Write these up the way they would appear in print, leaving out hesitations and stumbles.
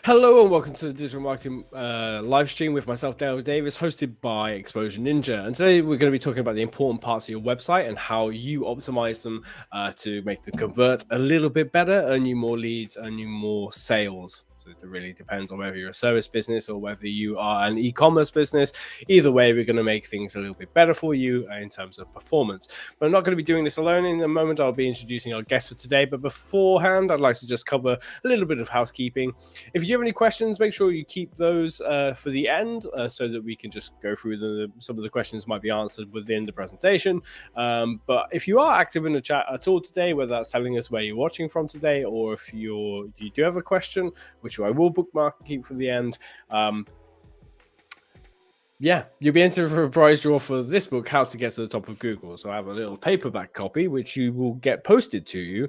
Hello and welcome to the Digital Marketing live stream with myself, Dale Davis, hosted by Explosion Ninja. And today we're going to be talking about the important parts of your website and how you optimize them to make them convert a little bit better, earn you more leads, earn you more sales. So it really depends on whether you're a service business or whether you are an e-commerce business. Either way, we're going to make things a little bit better for you in terms of performance. But I'm not going to be doing this alone. In a moment, I'll be introducing our guest for today. But beforehand, I'd like to just cover a little bit of housekeeping. If you have any questions, make sure you keep those for the end so that we can just go through them. Some of the questions might be answered within the presentation. But if you are active in the chat at all today, whether that's telling us where you're watching from today, or if you do have a question, which I will bookmark and keep for the end, yeah, you'll be entered for a prize draw for this book, How to Get to the Top of Google. So I have a little paperback copy, which you will get posted to you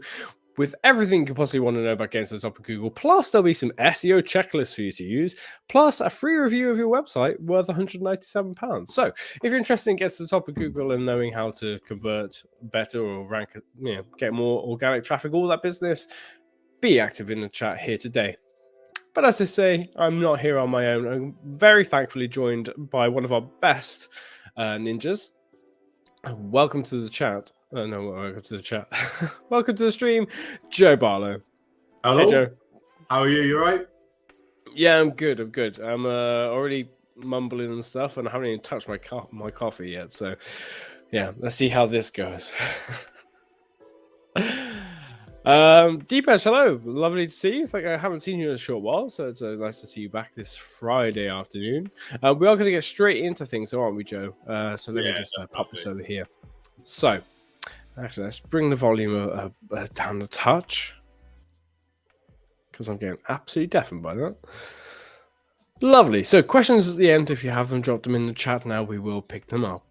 with everything you could possibly want to know about getting to the top of Google. Plus, there'll be some SEO checklists for you to use, plus a free review of your website worth £197. So if you're interested in getting to the top of Google and knowing how to convert better or rank, get more organic traffic, all that business, be active in the chat here today. But as I say, I'm not here on my own. I'm very thankfully joined by one of our best ninjas. Welcome to the chat. Welcome to the chat. Welcome to the stream, Joe Barlow. Hello. Hey, Joe. How are you? You all right? Yeah, I'm good. I'm already mumbling and stuff, and I haven't even touched my coffee yet. So, yeah, let's see how this goes. Deepesh, hello. Lovely to see you. I haven't seen you in a short while, so it's nice to see you back this Friday afternoon. We are going to get straight into things, aren't we, Joe? So let me just pop this over here. So, actually, let's bring the volume down a touch, because I'm getting absolutely deafened by that. Lovely. So, questions at the end. If you have them, drop them in the chat now. We will pick them up.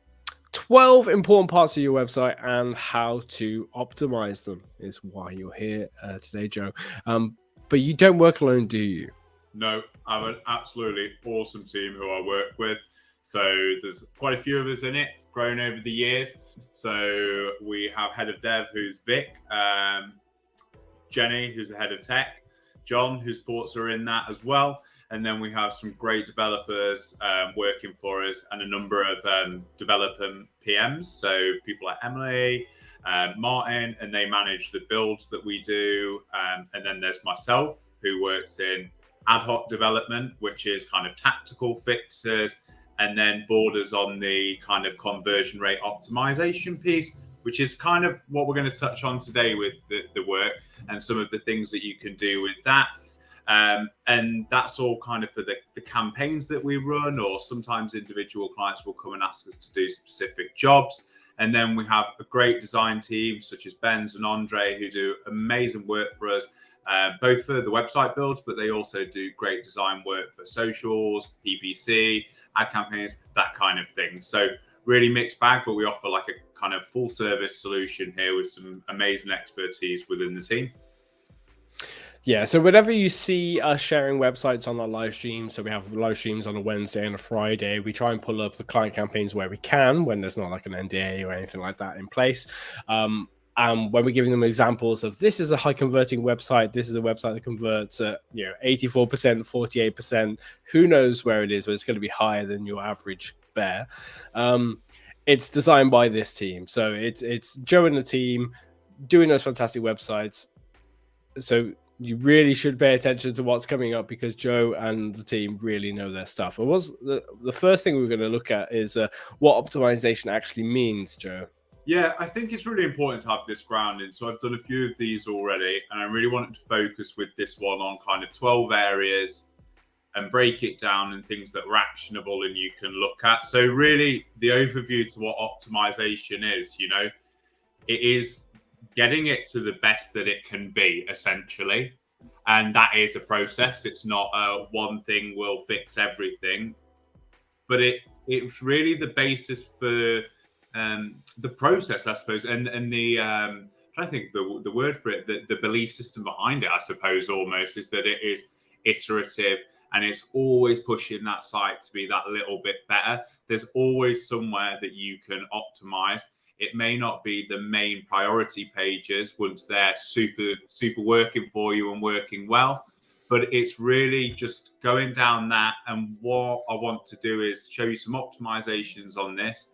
12 important parts of your website and how to optimize them is why you're here today, Joe. But you don't work alone, do you? No, I have an absolutely awesome team who I work with. So there's quite a few of us in it. It's grown over the years. So we have head of dev, who's Vic, Jenny, who's the head of tech, John, whose thoughts are in that as well. And then we have some great developers working for us and a number of developer PMs. So people like Emily, Martin, and they manage the builds that we do. And then there's myself, who works in ad hoc development, which is kind of tactical fixes, and then borders on the kind of conversion rate optimization piece, which is kind of what we're going to touch on today with the work and some of the things that you can do with that. And that's all kind of for the campaigns that we run, or sometimes individual clients will come and ask us to do specific jobs. And then we have a great design team such as Benz and Andre, who do amazing work for us, both for the website builds, but they also do great design work for socials, PPC, ad campaigns, that kind of thing. So really mixed bag, but we offer like a kind of full service solution here with some amazing expertise within the team. Yeah, so whenever you see us sharing websites on our live stream, so we have live streams on a Wednesday and a Friday, we try and pull up the client campaigns where we can, when there's not like an NDA or anything like that in place. And when we're giving them examples of this is a high converting website, this is a website that converts at 84%, 48%, who knows where it is, but it's going to be higher than your average bear. It's designed by this team. So it's Joe and the team doing those fantastic websites. So you really should pay attention to what's coming up, because Joe and the team really know their stuff. It was the first thing we're going to look at is what optimization actually means, Joe. Yeah, I think it's really important to have this grounding. So I've done a few of these already, and I really wanted to focus with this one on kind of 12 areas and break it down and things that are actionable and you can look at. So really the overview to what optimization is, it is getting it to the best that it can be, essentially. And that is a process. It's not one thing will fix everything, but it's really the basis for the process, I suppose, and the I think the word for it, the belief system behind it, I suppose, almost, is that it is iterative and it's always pushing that site to be that little bit better. There's always somewhere that you can optimize. It may not be the main priority pages once they're super working for you and working well, but it's really just going down that. And what I want to do is show you some optimizations on this,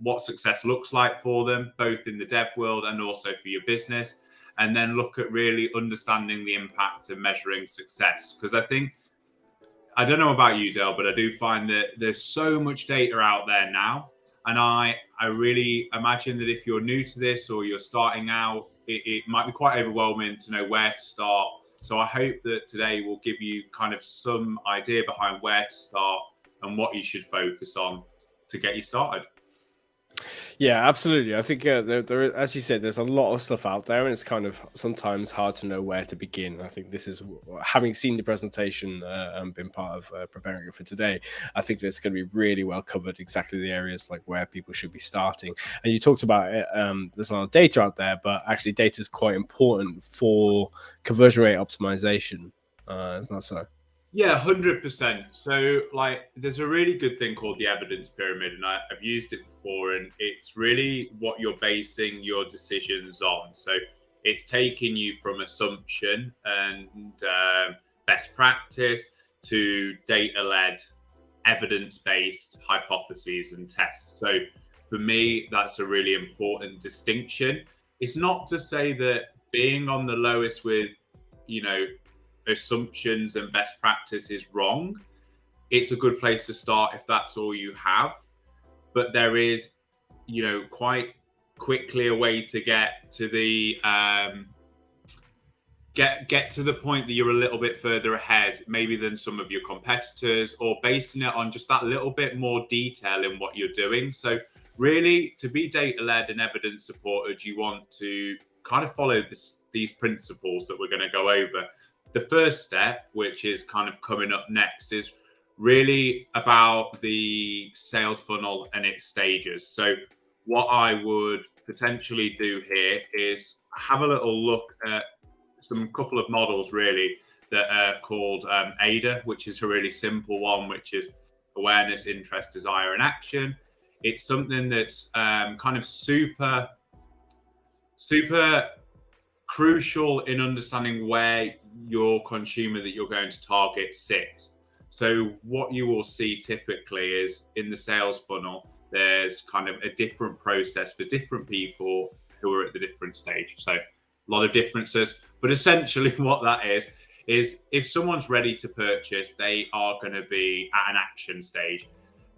what success looks like for them, both in the dev world and also for your business. And then look at really understanding the impact and measuring success. Because I don't know about you, Dale, but I do find that there's so much data out there now. And I really imagine that if you're new to this or you're starting out, it might be quite overwhelming to know where to start. So I hope that today will give you kind of some idea behind where to start and what you should focus on to get you started. Yeah, absolutely. I think there, as you said, there's a lot of stuff out there, and it's kind of sometimes hard to know where to begin. I think this is, having seen the presentation and been part of preparing it for today, I think it's going to be really well covered, exactly the areas like where people should be starting. And you talked about it, there's a lot of data out there, but actually data is quite important for conversion rate optimization. Isn't that so? Yeah, 100%. So, like, there's a really good thing called the evidence pyramid, and I've used it before, and it's really what you're basing your decisions on. So, it's taking you from assumption and best practice to data-led, evidence-based hypotheses and tests. So, for me, that's a really important distinction. It's not to say that being on the lowest with, assumptions and best practice is wrong. It's a good place to start if that's all you have, but there is quite quickly a way to get to the get to the point that you're a little bit further ahead maybe than some of your competitors, or basing it on just that little bit more detail in what you're doing. So really, to be data-led and evidence supported, you want to kind of follow these principles that we're going to go over. The first step, which is kind of coming up next, is really about the sales funnel and its stages. So what I would potentially do here is have a little look at some couple of models really that are called ADA, which is a really simple one, which is awareness, interest, desire, and action. It's something that's kind of super crucial in understanding where your consumer that you're going to target sits. So what you will see typically is in the sales funnel, there's kind of a different process for different people who are at the different stage. So a lot of differences, but essentially what that is if someone's ready to purchase, they are going to be at an action stage,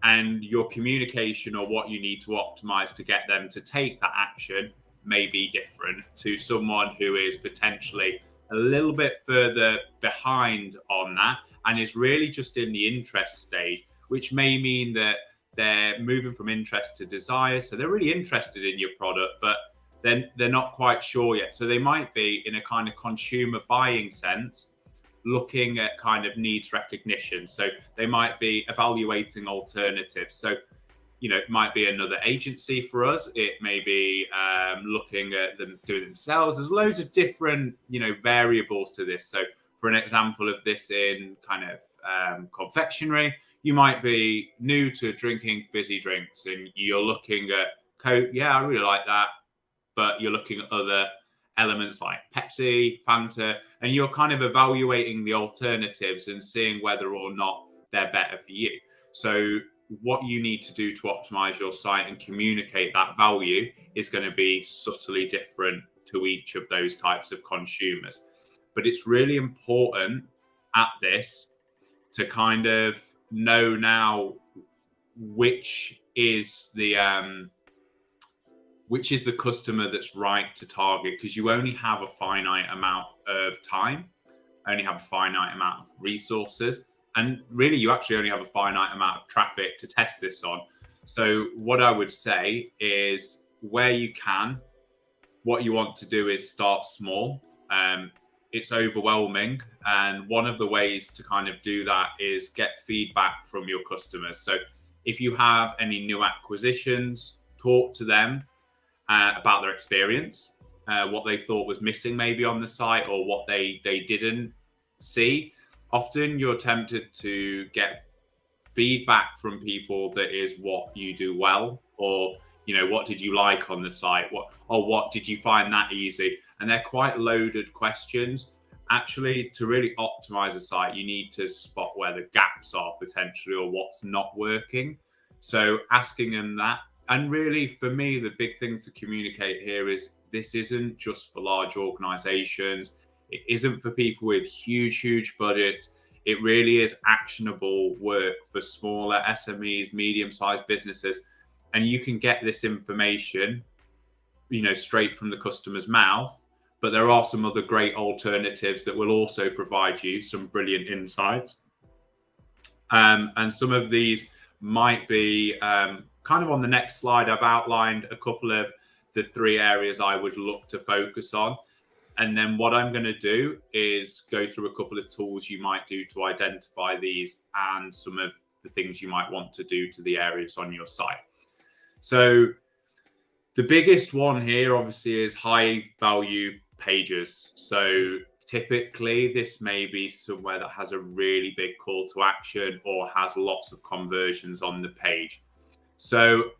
and your communication or what you need to optimize to get them to take that action may be different to someone who is potentially a little bit further behind on that and is really just in the interest stage, which may mean that they're moving from interest to desire. So they're really interested in your product, but then they're not quite sure yet. So they might be in a kind of consumer buying sense, looking at kind of needs recognition. So they might be evaluating alternatives. So it might be another agency for us. It may be looking at them doing themselves. There's loads of different, variables to this. So for an example of this in kind of confectionery, you might be new to drinking fizzy drinks and you're looking at Coke. Yeah, I really like that. But you're looking at other elements like Pepsi, Fanta, and you're kind of evaluating the alternatives and seeing whether or not they're better for you. So what you need to do to optimize your site and communicate that value is going to be subtly different to each of those types of consumers. But it's really important at this to kind of know now which is the customer that's right to target, because you only have a finite amount of time, only have a finite amount of resources. And really, you actually only have a finite amount of traffic to test this on. So what I would say is where you can, what you want to do is start small. It's overwhelming. And one of the ways to kind of do that is get feedback from your customers. So if you have any new acquisitions, talk to them about their experience, what they thought was missing maybe on the site or what they didn't see. Often you're tempted to get feedback from people that is what you do well, or what did you like on the site, what did you find that easy? And they're quite loaded questions, actually, to really optimize a site, you need to spot where the gaps are potentially or what's not working. So asking them that. And really, for me, the big thing to communicate here is this isn't just for large organizations. It isn't for people with huge budgets. It really is actionable work for smaller SMEs, medium-sized businesses. And you can get this information, straight from the customer's mouth. But there are some other great alternatives that will also provide you some brilliant insights. And some of these might be kind of on the next slide. I've outlined a couple of the 3 areas I would look to focus on. And then what I'm going to do is go through a couple of tools you might do to identify these and some of the things you might want to do to the areas on your site. So the biggest one here, obviously, is high value pages. So typically this may be somewhere that has a really big call to action or has lots of conversions on the page. So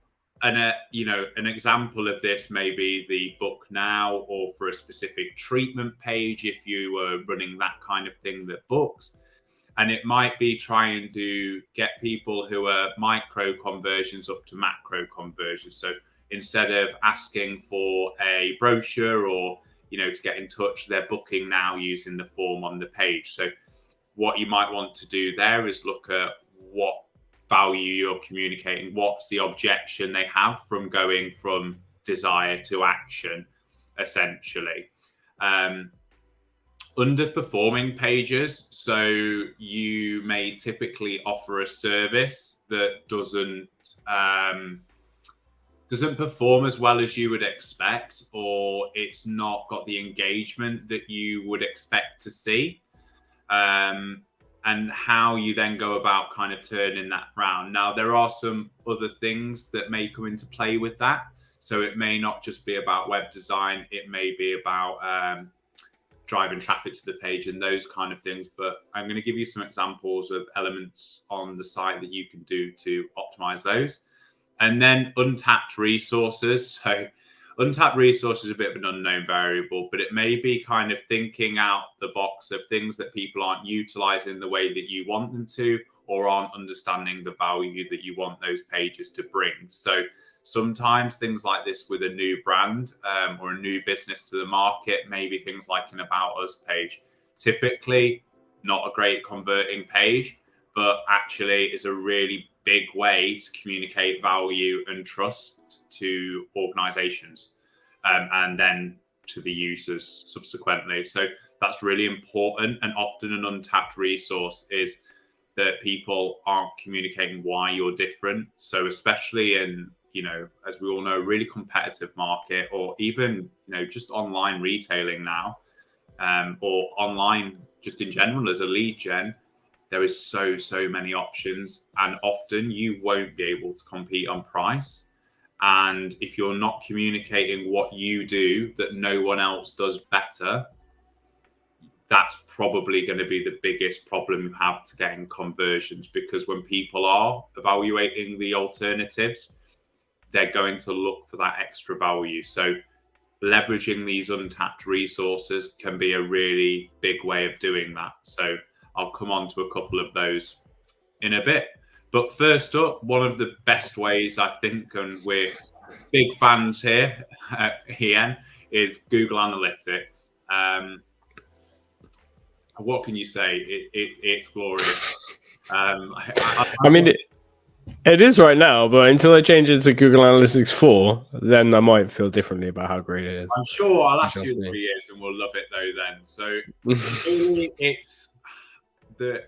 an example of this may be the book now, or for a specific treatment page if you were running that kind of thing that books. And it might be trying to get people who are micro conversions up to macro conversions. So instead of asking for a brochure or to get in touch, they're booking now using the form on the page. So what you might want to do there is look at what value you're communicating, what's the objection they have from going from desire to action, essentially. Underperforming pages, so you may typically offer a service that doesn't perform as well as you would expect, or it's not got the engagement that you would expect to see. And how you then go about kind of turning that round. Now, there are some other things that may come into play with that. So it may not just be about web design. It may be about driving traffic to the page and those kind of things. But I'm going to give you some examples of elements on the site that you can do to optimize those. And then untapped resources. So untapped resources is a bit of an unknown variable, but it may be kind of thinking out the box of things that people aren't utilizing the way that you want them to, or aren't understanding the value that you want those pages to bring. So sometimes things like this with a new brand or a new business to the market, maybe things like an About Us page, typically not a great converting page, but actually is a really big way to communicate value and trust to organizations and then to the users subsequently. So that's really important. And often an untapped resource is that people aren't communicating why you're different. So especially in, as we all know, really competitive market, or even, just online retailing now, or online just in general as a lead gen, there is so many options, and often you won't be able to compete on price. And if you're not communicating what you do that no one else does better, that's probably going to be the biggest problem you have to getting conversions, because when people are evaluating the alternatives, they're going to look for that extra value. So leveraging these untapped resources can be a really big way of doing that. So I'll come on to a couple of those in a bit. But first up, one of the best ways, I think, and we're big fans here at Hien, is Google Analytics. What can you say? It's glorious. I mean, it is right now, but until I change it to Google Analytics 4, then I might feel differently about how great it is. I'm sure I'll ask you in 3 years and we'll love it though then. So it's...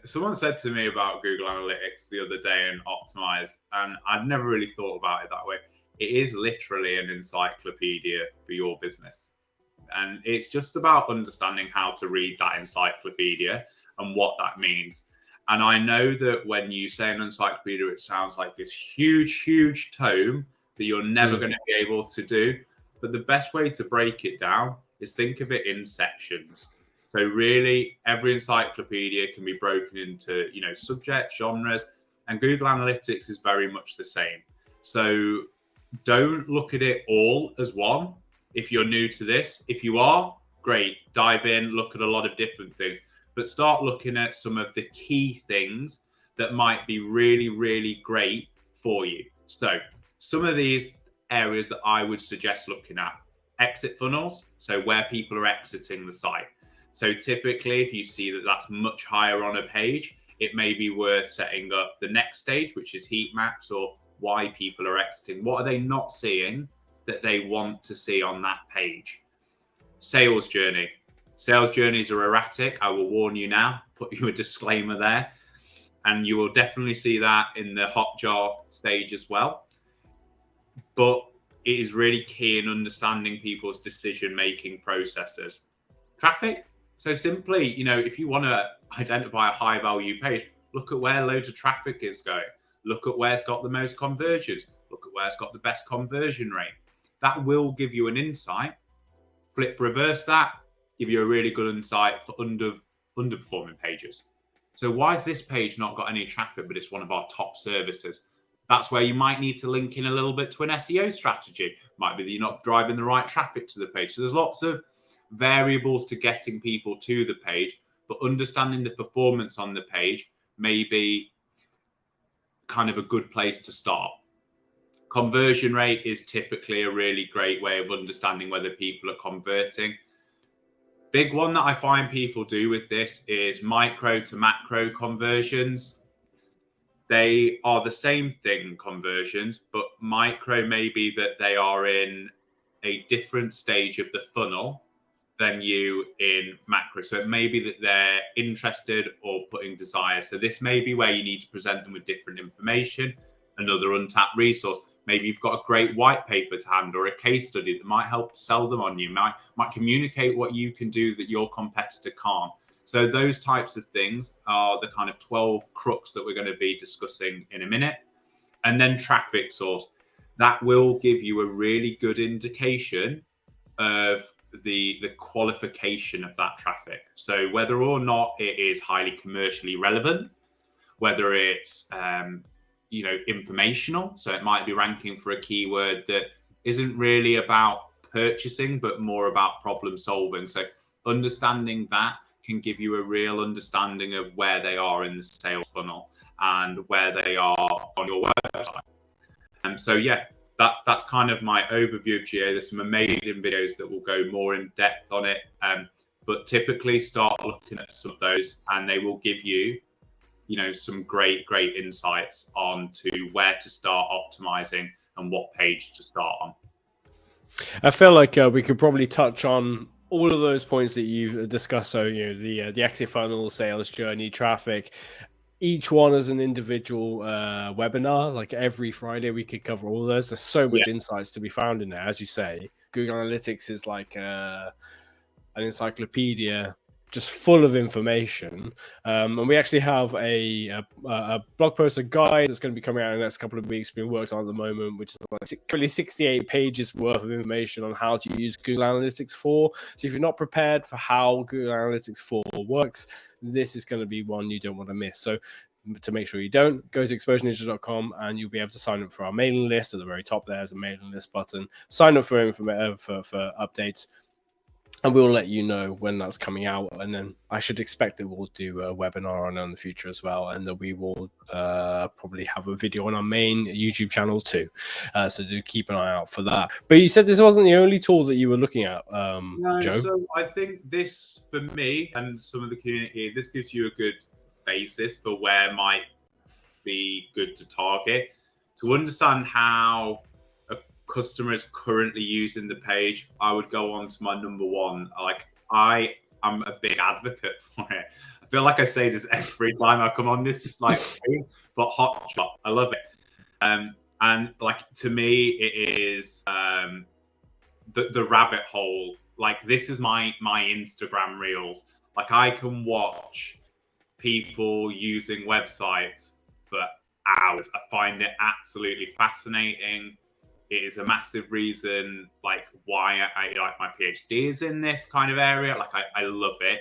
someone said to me about Google Analytics the other day and Optimise, and I'd never really thought about it that way. It is literally an encyclopedia for your business. And it's just about understanding how to read that encyclopedia and what that means. And I know that when you say an encyclopedia, it sounds like this huge tome that you're never going to be able to do. But the best way to break it down is think of it in sections. So really, every encyclopedia can be broken into, subjects, genres, and Google Analytics is very much the same. So don't look at it all as one. If you're new to this, if you are, great. Dive in, look at a lot of different things, but start looking at some of the key things that might be really, really great for you. So some of these areas that I would suggest looking at: exit funnels, so where people are exiting the site. So typically, if you see that that's much higher on a page, it may be worth setting up the next stage, which is heat maps, or why people are exiting. What are they not seeing that they want to see on that page? Sales journey. Sales journeys are erratic. I will warn you now, put you a disclaimer there. And you will definitely see that in the Hotjar stage as well. But it is really key in understanding people's decision-making processes. Traffic. So simply, if you want to identify a high-value page, look at where loads of traffic is going. Look at where's got the most conversions. Look at where's got the best conversion rate. That will give you an insight. Flip reverse that, give you a really good insight for underperforming pages. So why has this page not got any traffic, but it's one of our top services? That's where you might need to link in a little bit to an SEO strategy. Might be that you're not driving the right traffic to the page. So there's lots of variables to getting people to the page, but understanding the performance on the page may be kind of a good place to start. Conversion rate is typically a really great way of understanding whether people are converting. Big one that I find people do with this is micro to macro conversions. They are the same thing, conversions, but micro may be that they are in a different stage of the funnel than you in macro. So it may be that they're interested or putting desire. So this may be where you need to present them with different information, another untapped resource. Maybe you've got a great white paper to hand or a case study that might help sell them on you, might communicate what you can do that your competitor can't. So those types of things are the kind of 12 crux that we're going to be discussing in a minute. And then traffic source. That will give you a really good indication of the qualification of that traffic. So whether or not it is highly commercially relevant, whether it's informational, so it might be ranking for a keyword that isn't really about purchasing but more about problem solving. So understanding that can give you a real understanding of where they are in the sales funnel and where they are on your website. And so that's kind of my overview of GA. There's some amazing videos that will go more in depth on it, but typically start looking at some of those and they will give you some great insights on to where to start optimizing and what page to start on. I feel like we could probably touch on all of those points that you've discussed. So the exit funnel, sales journey, traffic, each one as an individual webinar. Like every Friday we could cover all of those. There's so much insights to be found in there. As you say, Google Analytics is like an encyclopedia just full of information, and we actually have a blog post, a guide that's going to be coming out in the next couple of weeks being worked on at the moment, which is like 68 pages worth of information on how to use Google Analytics 4. So if you're not prepared for how Google Analytics 4 works, this is going to be one you don't want to miss. So to make sure you don't, go to exposureninja.com and you'll be able to sign up for our mailing list. At the very top there's a mailing list button. Sign up for updates, and we'll let you know when that's coming out. And then I should expect that we'll do a webinar on it in the future as well, and that we will probably have a video on our main YouTube channel too. So do keep an eye out for that. But you said this wasn't the only tool that you were looking at, no, Joe. So I think this, for me and some of the community, this gives you a good basis for where might be good to target, to understand how customer is currently using the page. I would go on to my number one. Like I am a big advocate for it. I feel like I say this every time I come on this, but Hotjar, I love it. And like to me, it is the rabbit hole. Like this is my Instagram reels. Like I can watch people using websites for hours. I find it absolutely fascinating. It is a massive reason like why I like my PhD is in this kind of area. Like I love it.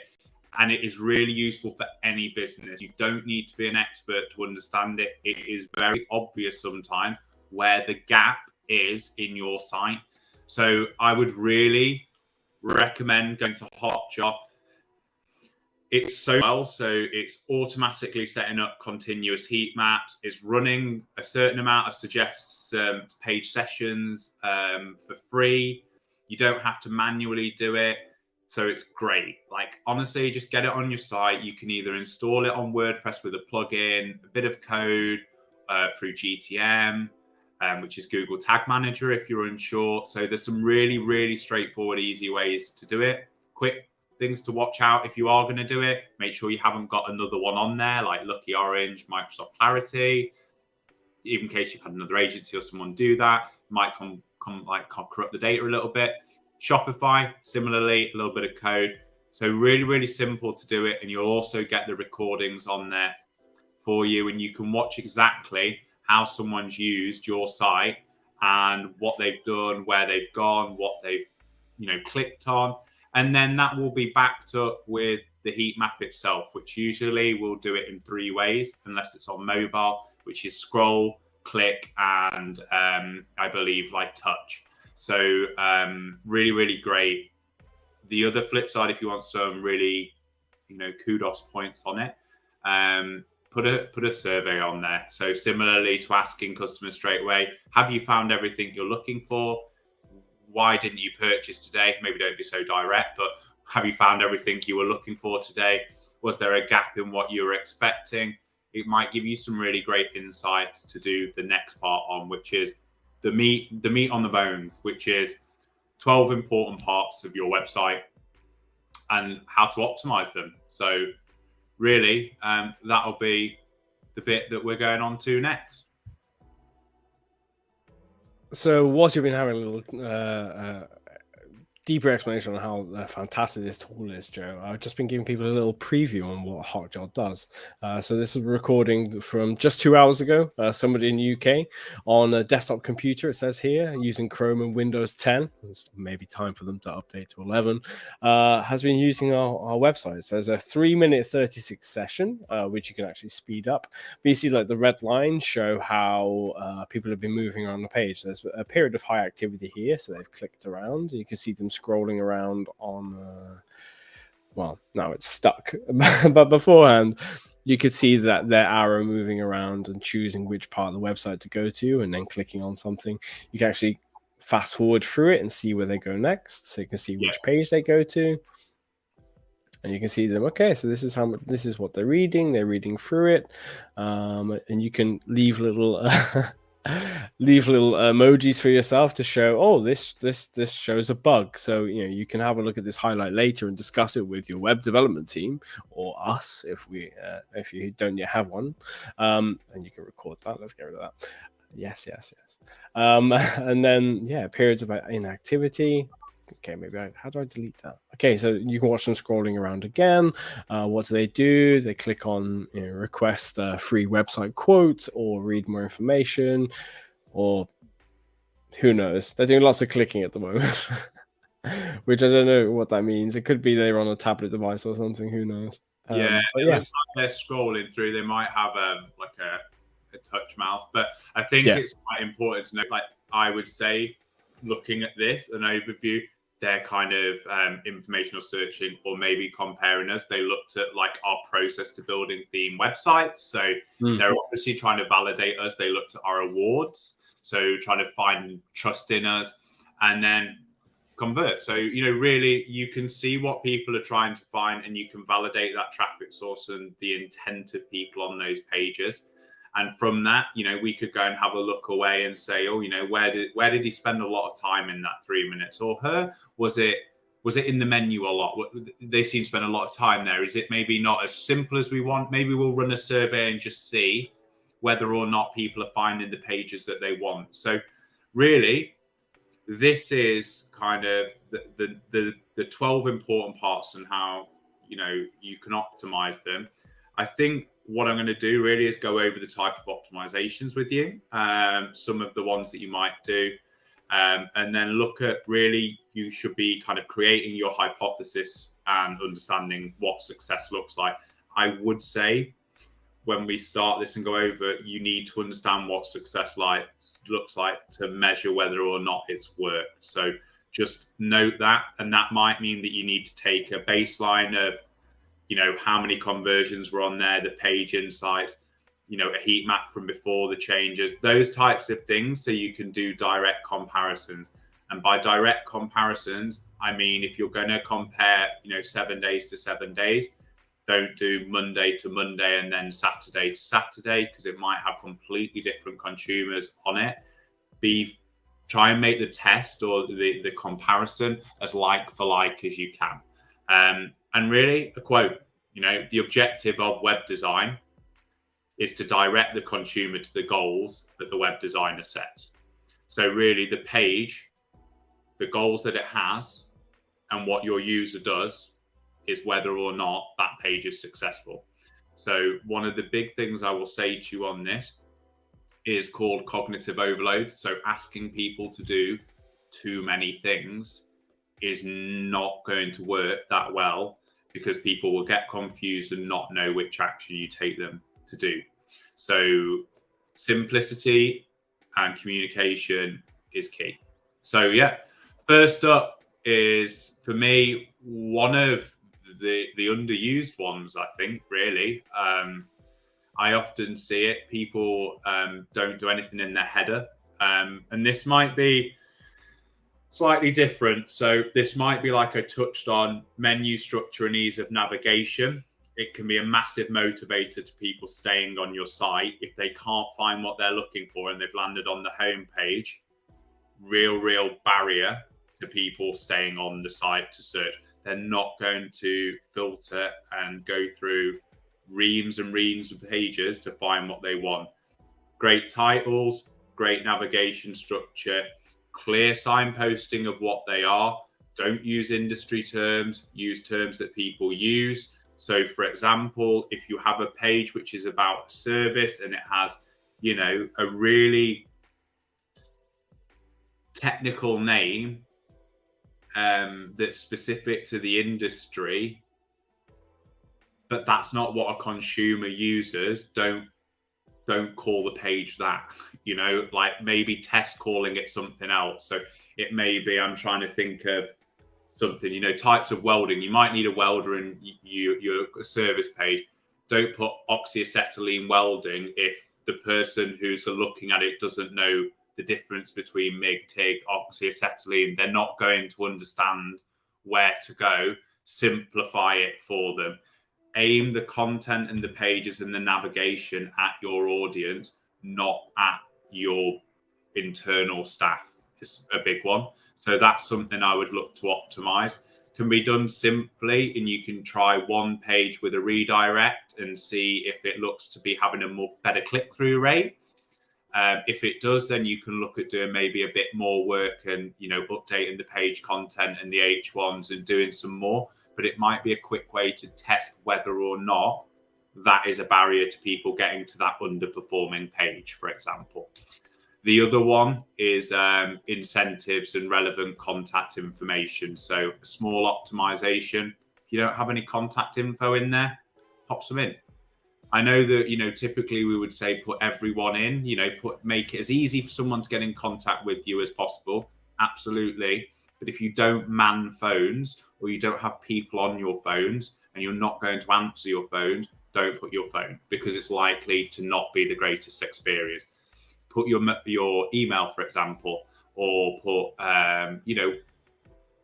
And it is really useful for any business. You don't need to be an expert to understand it. It is very obvious sometimes where the gap is in your site. So I would really recommend going to Hotjar. It's so well, so it's automatically setting up continuous heat maps. It's running a certain amount of suggests page sessions for free. You don't have to manually do it. So it's great. Like, honestly, just get it on your site. You can either install it on WordPress with a plugin, a bit of code through GTM, which is Google Tag Manager if you're unsure. So there's some really, really straightforward, easy ways to do it. Quick things to watch out if you are going to do it. Make sure you haven't got another one on there like Lucky Orange, Microsoft Clarity. Even in case you've had another agency or someone do that, might corrupt the data a little bit. Shopify, similarly, a little bit of code. So really, really simple to do it. And you'll also get the recordings on there for you. And you can watch exactly how someone's used your site and what they've done, where they've gone, what they've, clicked on. And then that will be backed up with the heat map itself, which usually we'll do it in 3 ways, unless it's on mobile, which is scroll, click, and I believe like touch. So really, really great. The other flip side, if you want some really, kudos points on it, put a survey on there. So similarly to asking customers straight away, have you found everything you're looking for? Why didn't you purchase today? Maybe don't be so direct, but have you found everything you were looking for today? Was there a gap in what you were expecting? It might give you some really great insights to do the next part on, which is the meat on the bones, which is 12 important parts of your website and how to optimize them. So really, that'll be the bit that we're going on to next. So whilst you've been having a little deeper explanation on how fantastic this tool is, Joe, I've just been giving people a little preview on what Hotjar does. So this is a recording from just 2 hours ago. Somebody in the UK on a desktop computer, it says here, using Chrome and Windows 10. It's maybe time for them to update to 11. Has been using our website. So there's a 3-minute 36 session, which you can actually speed up. But you see, like, the red lines show how people have been moving around the page. There's a period of high activity here, so they've clicked around. You can see them scrolling around on well, now it's stuck, but beforehand you could see that their arrow moving around and choosing which part of the website to go to, and then clicking on something. You can actually fast forward through it and see where they go next, so you can see which page they go to, and you can see them. Okay, so this is what they're reading through it, and you can leave little emojis for yourself to show, oh, this shows a bug. So you can have a look at this highlight later and discuss it with your web development team or us if you don't yet have one, and you can record that. Let's get rid of that. Yes. And then periods of inactivity. Okay, maybe how do I delete that? Okay, so you can watch them scrolling around again. What do? They click on request a free website quote or read more information, or who knows? They're doing lots of clicking at the moment, which I don't know what that means. It could be they're on a tablet device or something. Who knows? It looks like they're scrolling through. They might have like a touch mouse, but I think it's quite important to know. Like, I would say, looking at this, an overview, they're kind of informational searching or maybe comparing us. They looked at like our process to building theme websites. So they're obviously trying to validate us. They looked at our awards. So trying to find trust in us and then convert. So, really you can see what people are trying to find and you can validate that traffic source and the intent of people on those pages. And from that, we could go and have a look away and say, oh, where did he spend a lot of time in that 3 minutes, or her? Was it in the menu a lot? They seem to spend a lot of time there. Is it maybe not as simple as we want? Maybe we'll run a survey and just see whether or not people are finding the pages that they want. So really, this is kind of the 12 important parts and how you can optimize them. I think what I'm going to do really is go over the type of optimizations with you, some of the ones that you might do, and then look at really you should be kind of creating your hypothesis and understanding what success looks like. I would say when we start this and go over, you need to understand what success looks like to measure whether or not it's worked. So just note that. And that might mean that you need to take a baseline of, how many conversions were on there, the page insights, a heat map from before the changes, those types of things, so you can do direct comparisons. And by direct comparisons, I mean, if you're going to compare, 7 days to 7 days, don't do Monday to Monday and then Saturday to Saturday, because it might have completely different consumers on it. Try and make the test or the comparison as like for like as you can. And really, a quote, the objective of web design is to direct the consumer to the goals that the web designer sets. So really the page, the goals that it has, and what your user does is whether or not that page is successful. So one of the big things I will say to you on this is called cognitive overload. So asking people to do too many things is not going to work that well, because people will get confused and not know which action you take them to do. So simplicity and communication is key. So yeah, first up is, for me, one of the underused ones, I think, really. I often see it. People don't do anything in their header. And this might be slightly different. So this might be, like I touched on, menu structure and ease of navigation. It can be a massive motivator to people staying on your site. If they can't find what they're looking for and they've landed on the home page, real barrier to people staying on the site to search. They're not going to filter and go through reams and reams of pages to find what they want. Great titles, great navigation structure, clear signposting of what they are. Don't use industry terms, use terms that people use. So for example, if you have a page which is about a service and it has, a really technical name that's specific to the industry, but that's not what a consumer uses, don't call the page that. Like maybe test calling it something else. So it may be, I'm trying to think of something, types of welding. You might need a welder in your service page. Don't put oxyacetylene welding if the person who's looking at it doesn't know the difference between MIG, TIG, oxyacetylene. They're not going to understand where to go. Simplify it for them. Aim the content and the pages and the navigation at your audience, not at your internal staff. Is a big one. So that's something I would look to optimize. Can be done simply, and you can try one page with a redirect and see if it looks to be having a better click-through rate. If it does, then you can look at doing maybe a bit more work and, updating the page content and the H1s and doing some more. But it might be a quick way to test whether or not that is a barrier to people getting to that underperforming page, for example. The other one is incentives and relevant contact information. So a small optimization. If you don't have any contact info in there, pop some in. I know that, typically we would say put everyone in, make it as easy for someone to get in contact with you as possible. Absolutely. But if you don't man phones, or you don't have people on your phones and you're not going to answer your phones, don't put your phone, because it's likely to not be the greatest experience. Put your email, for example, or put,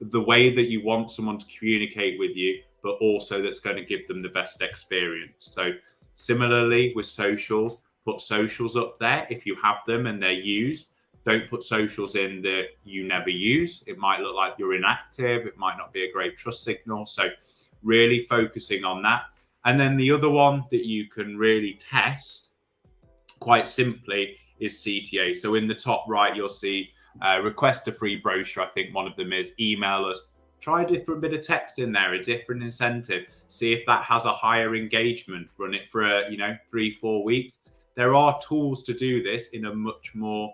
the way that you want someone to communicate with you, but also that's going to give them the best experience. So similarly with socials, put socials up there if you have them and they're used. Don't put socials in that you never use. It might look like you're inactive. It might not be a great trust signal. So really focusing on that. And then the other one that you can really test quite simply is CTA. So in the top right, you'll see request a free brochure. I think one of them is email us. Try a different bit of text in there, a different incentive. See if that has a higher engagement. Run it for 3-4 weeks. There are tools to do this in a much more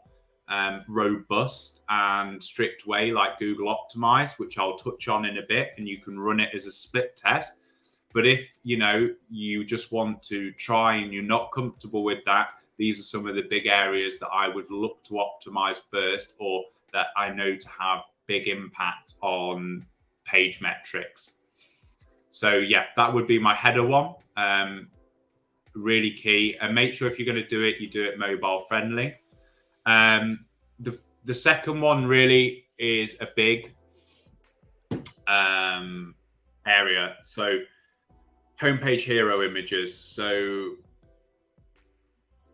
robust and strict way, like Google Optimise, which I'll touch on in a bit, and you can run it as a split test. But if you just want to try and you're not comfortable with that, these are some of the big areas that I would look to optimize first, or that I know to have big impact on page metrics. So yeah, that would be my header one. Really key. And make sure if you're going to do it, you do it mobile friendly. The second one really is a big area. So homepage hero images. So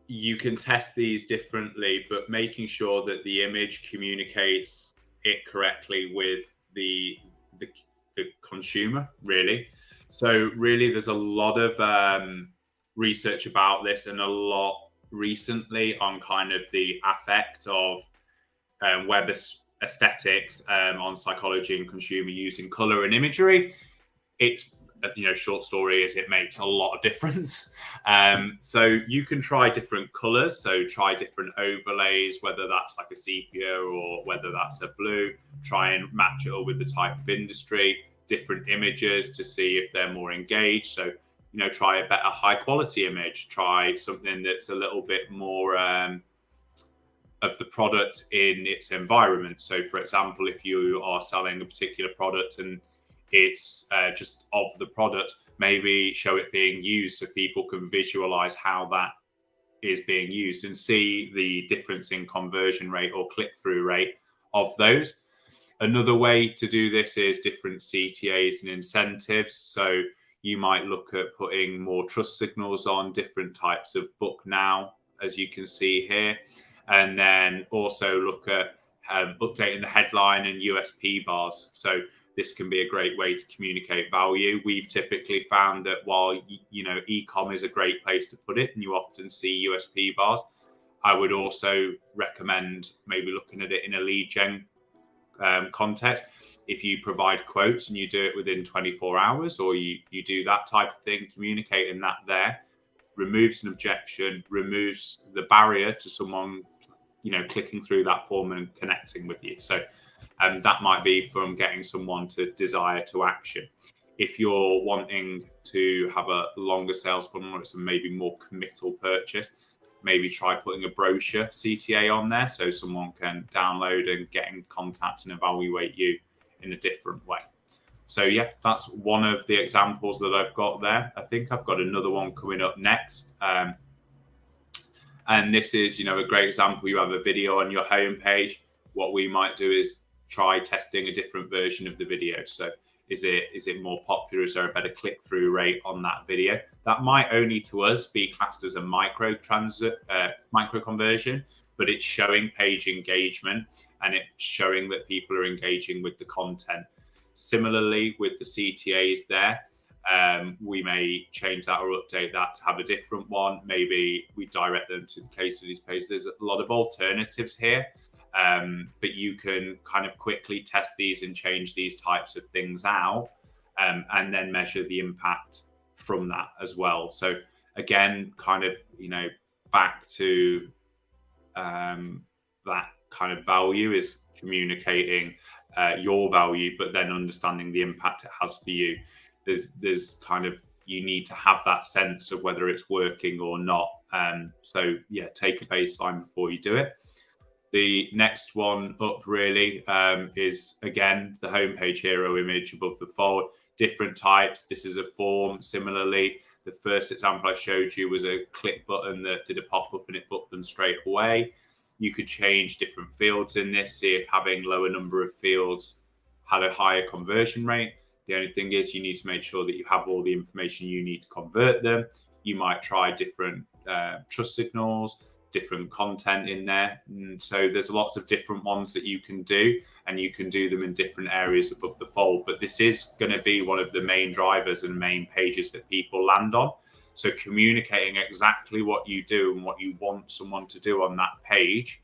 you can test these differently, but making sure that the image communicates it correctly with the consumer, really. So really, there's a lot of research about this, and a lot recently on kind of the effect of web aesthetics on psychology and consumer using color and imagery. It's, short story is it makes a lot of difference. So you can try different colors. So try different overlays, whether that's like a sepia or whether that's a blue. Try and match it up with the type of industry, different images to see if they're more engaged. So, try a better high quality image. Try something that's a little bit more of the product in its environment. So, for example, if you are selling a particular product and it's just of the product, maybe show it being used so people can visualize how that is being used and see the difference in conversion rate or click-through rate of those. Another way to do this is different CTAs and incentives. So you might look at putting more trust signals on different types of book now, as you can see here. And then also look at updating the headline and USP bars. So this can be a great way to communicate value. We've typically found that while, e-com is a great place to put it and you often see USP bars, I would also recommend maybe looking at it in a lead gen context. If you provide quotes and you do it within 24 hours or you do that type of thing, communicating that there removes an objection, removes the barrier to someone, clicking through that form and connecting with you. So that might be from getting someone to desire to action. If you're wanting to have a longer sales funnel, it's a maybe more committal purchase, maybe try putting a brochure CTA on there so someone can download and get in contact and evaluate you in a different way. So yeah, that's one of the examples that I've got there. I think I've got another one coming up next. And this is, a great example. You have a video on your homepage. What we might do is try testing a different version of the video. So is it more popular? Is there a better click-through rate on that video? That might only to us be classed as a micro conversion, but it's showing page engagement and it's showing that people are engaging with the content. Similarly, with the CTAs there, we may change that or update that to have a different one. Maybe we direct them to the case studies page. There's a lot of alternatives here. But you can kind of quickly test these and change these types of things out and then measure the impact from that as well. So again, kind of, back to that kind of value is communicating your value, but then understanding the impact it has for you. There's kind of, you need to have that sense of whether it's working or not. So yeah, take a baseline before you do it. The next one up really is, again, the homepage hero image above the fold, different types. This is a form. Similarly, the first example I showed you was a click button that did a pop-up and it booked them straight away. You could change different fields in this, see if having lower number of fields had a higher conversion rate. The only thing is you need to make sure that you have all the information you need to convert them. You might try different trust signals, different content in there. And so there's lots of different ones that you can do, and you can do them in different areas above the fold. But this is going to be one of the main drivers and main pages that people land on. So communicating exactly what you do and what you want someone to do on that page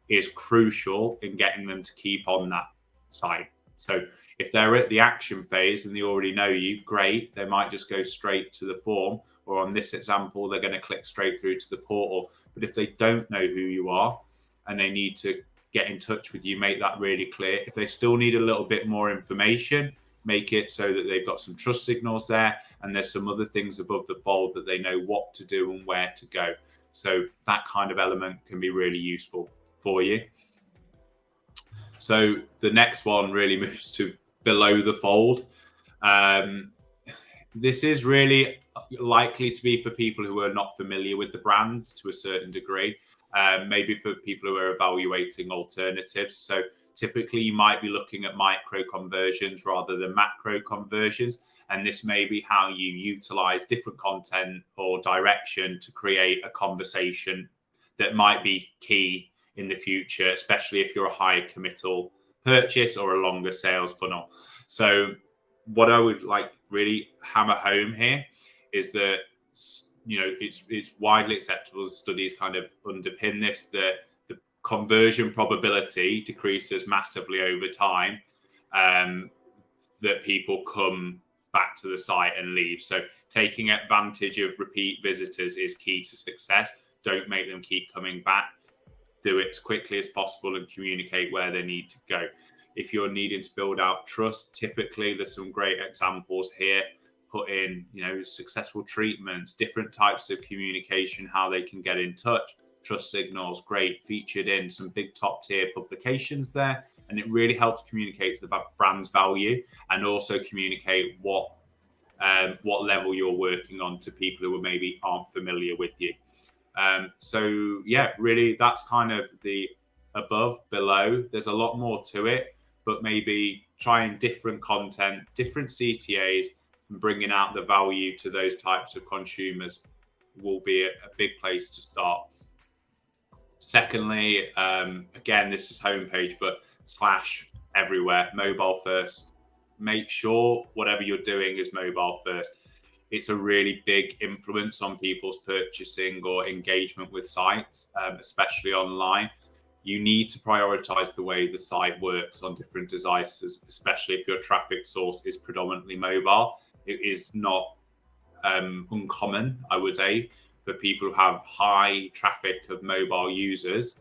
is crucial in getting them to keep on that site. So if they're at the action phase and they already know you, great, they might just go straight to the form, or on this example, they're going to click straight through to the portal. But if they don't know who you are and they need to get in touch with you, make that really clear. If they still need a little bit more information, make it so that they've got some trust signals there and there's some other things above the fold that they know what to do and where to go. So that kind of element can be really useful for you. So the next one really moves to below the fold. This is really likely to be for people who are not familiar with the brand to a certain degree, maybe for people who are evaluating alternatives. So typically you might be looking at micro conversions rather than macro conversions. And this may be how you utilize different content or direction to create a conversation that might be key in the future, especially if you're a higher committal purchase or a longer sales funnel. So what I would like really hammer home here is that, you know, it's widely acceptable, studies kind of underpin this, that the conversion probability decreases massively over time, that people come back to the site and leave. So taking advantage of repeat visitors is key to success. Don't make them keep coming back. Do it as quickly as possible and communicate where they need to go. If you're needing to build out trust, typically there's some great examples here. Put in, you know, successful treatments, different types of communication, how they can get in touch, trust signals, great, featured in some big top tier publications there. And it really helps communicate the brand's value and also communicate what level you're working on to people who maybe aren't familiar with you. So yeah, really that's kind of the above, below. There's a lot more to it, but maybe trying different content, different CTAs, and bringing out the value to those types of consumers will be a big place to start. Secondly, again, this is homepage, but slash everywhere, mobile first. Make sure whatever you're doing is mobile first. It's a really big influence on people's purchasing or engagement with sites, especially online. You need to prioritize the way the site works on different devices, especially if your traffic source is predominantly mobile. It is not uncommon, I would say, for people who have high traffic of mobile users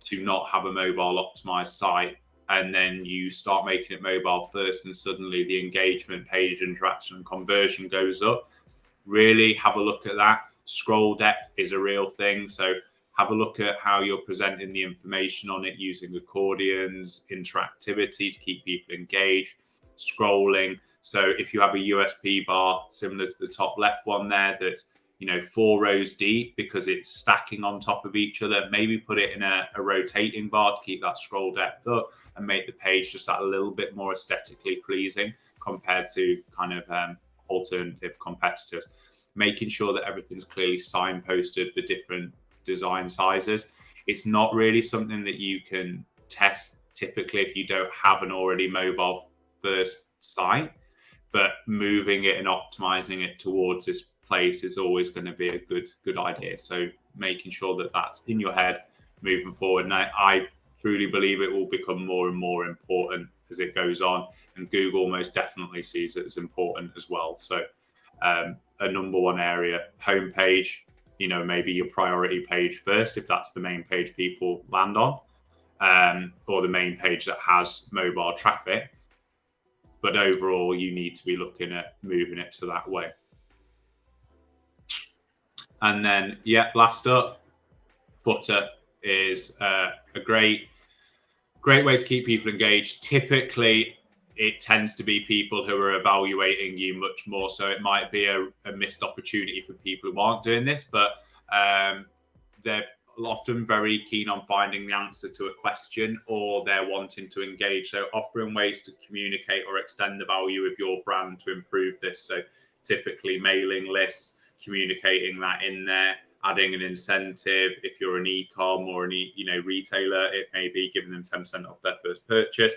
to not have a mobile optimized site. And then you start making it mobile first, and suddenly the engagement, page interaction, and conversion goes up. Really have a look at that. Scroll depth is a real thing. So have a look at how you're presenting the information on it using accordions, interactivity to keep people engaged, scrolling. So if you have a USP bar similar to the top left one there, that's, you know, 4 rows deep because it's stacking on top of each other, maybe put it in a rotating bar to keep that scroll depth up and make the page just that a little bit more aesthetically pleasing compared to kind of alternative competitors. Making sure that everything's clearly signposted for different design sizes. It's not really something that you can test typically if you don't have an already mobile first site, but moving it and optimizing it towards this place is always going to be a good idea. So making sure that that's in your head moving forward. And I truly believe it will become more and more important as it goes on, and Google most definitely sees it as important as well. So a number one area, homepage, you know, maybe your priority page first if that's the main page people land on, or the main page that has mobile traffic. But overall, you need to be looking at moving it to that way. And then, yeah, last up, footer is a great way to keep people engaged. Typically, it tends to be people who are evaluating you much more. So it might be a missed opportunity for people who aren't doing this, but they're often very keen on finding the answer to a question, or they're wanting to engage. So offering ways to communicate or extend the value of your brand to improve this. So typically mailing lists, communicating that in there, adding an incentive. If you're an e-com or an retailer, it may be giving them 10% off their first purchase.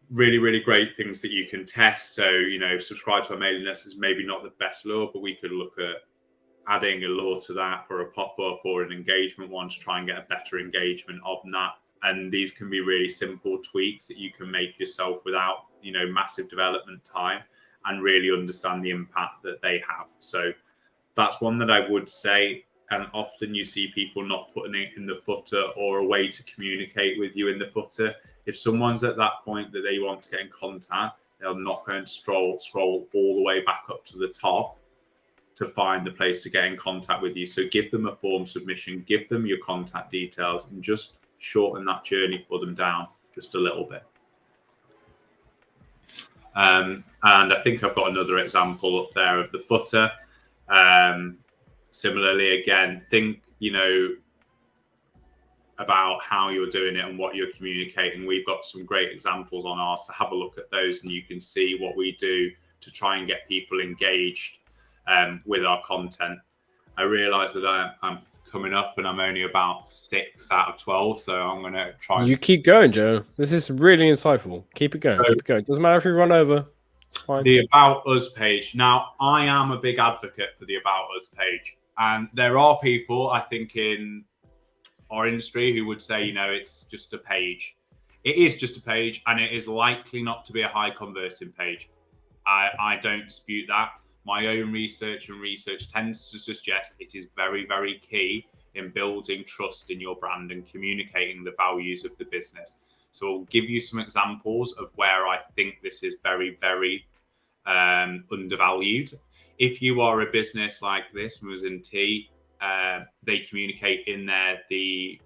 Really great things that you can test. So, you know, subscribe to our mailing list is maybe not the best lure, but we could look at adding a lure to that, or a pop-up or an engagement one to try and get a better engagement on that. And these can be really simple tweaks that you can make yourself without, you know, massive development time, and really understand the impact that they have. So that's one that I would say. And often you see people not putting it in the footer or a way to communicate with you in the footer. If someone's at that point that they want to get in contact, they're not going to scroll all the way back up to the top to find the place to get in contact with you. So give them a form submission, give them your contact details, and just shorten that journey for them down just a little bit. And I think I've got another example up there of the footer. Similarly, again, think, about how you're doing it and what you're communicating. We've got some great examples on ours, so have a look at those and you can see what we do to try and get people engaged with our content. I realise that I'm coming up and I'm only about 6 out of 12, so I'm going to try. You keep going, Joe. This is really insightful. Keep it going. Keep it going. Doesn't matter if we run over. It's fine. The About Us page. Now, I am a big advocate for the About Us page, and there are people, I think, in our industry who would say, it's just a page. It is just a page, and it is likely not to be a high converting page. I don't dispute that. My own research tends to suggest it is very, very key in building trust in your brand and communicating the values of the business. So I'll give you some examples of where I think this is very, very undervalued. If you are a business like this, was in Tea, they communicate in there the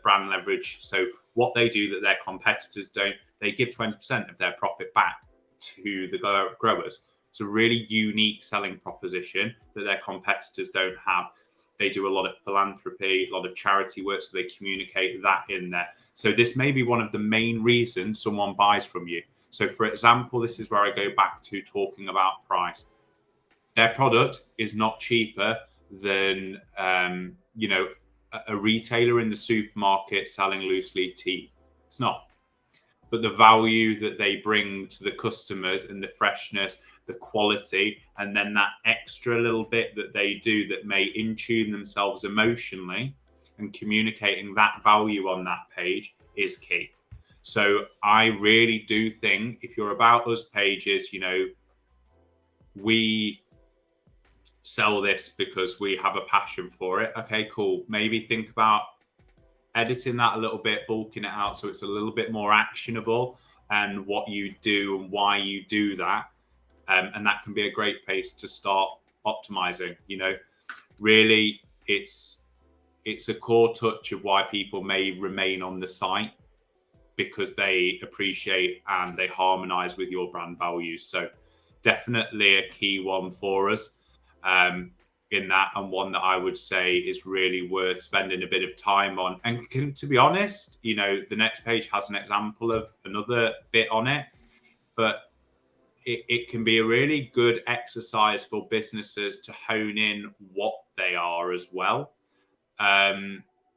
brand leverage. So what they do that their competitors don't, they give 20% of their profit back to the growers. It's a really unique selling proposition that their competitors don't have. They do a lot of philanthropy, a lot of charity work, so they communicate that in there. So this may be one of the main reasons someone buys from you. So for example, this is where I go back to talking about price. Their product is not cheaper than a retailer in the supermarket selling loose leaf tea. It's not. But the value that they bring to the customers and the freshness, the quality, and then that extra little bit that they do that may in-tune themselves emotionally and communicating that value on that page is key. So I really do think if you're About Us pages, we sell this because we have a passion for it. Okay, cool. Maybe think about editing that a little bit, bulking it out so it's a little bit more actionable and what you do and why you do that. And that can be a great place to start optimizing. Really, it's a core touch of why people may remain on the site, because they appreciate and they harmonize with your brand values. So definitely a key one for us in that, and one that I would say is really worth spending a bit of time on. And to be honest, the next page has an example of another bit on it, but it can be a really good exercise for businesses to hone in what they are as well.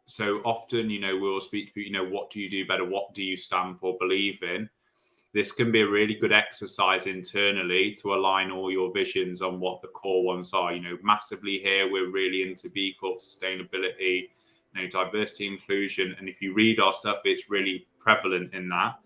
So often, we'll speak to, what do you do better? What do you stand for, believe in? This can be a really good exercise internally to align all your visions on what the core ones are. Massively here, we're really into B Corp sustainability, diversity, inclusion. And if you read our stuff, it's really prevalent in that.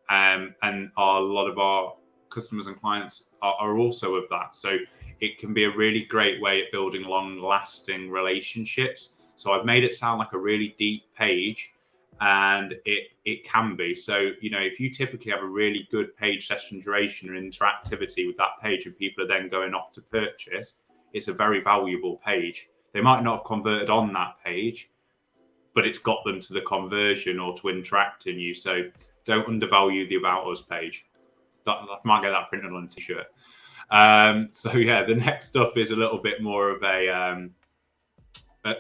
And a lot of our customers and clients are also of that. So it can be a really great way of building long-lasting relationships. So I've made it sound like a really deep page, and it can be. So, if you typically have a really good page session duration and interactivity with that page and people are then going off to purchase, it's a very valuable page. They might not have converted on that page, but it's got them to the conversion or to interact in you. So don't undervalue the About Us page. I might get that printed on a t-shirt. So yeah, the next up is a little bit more of a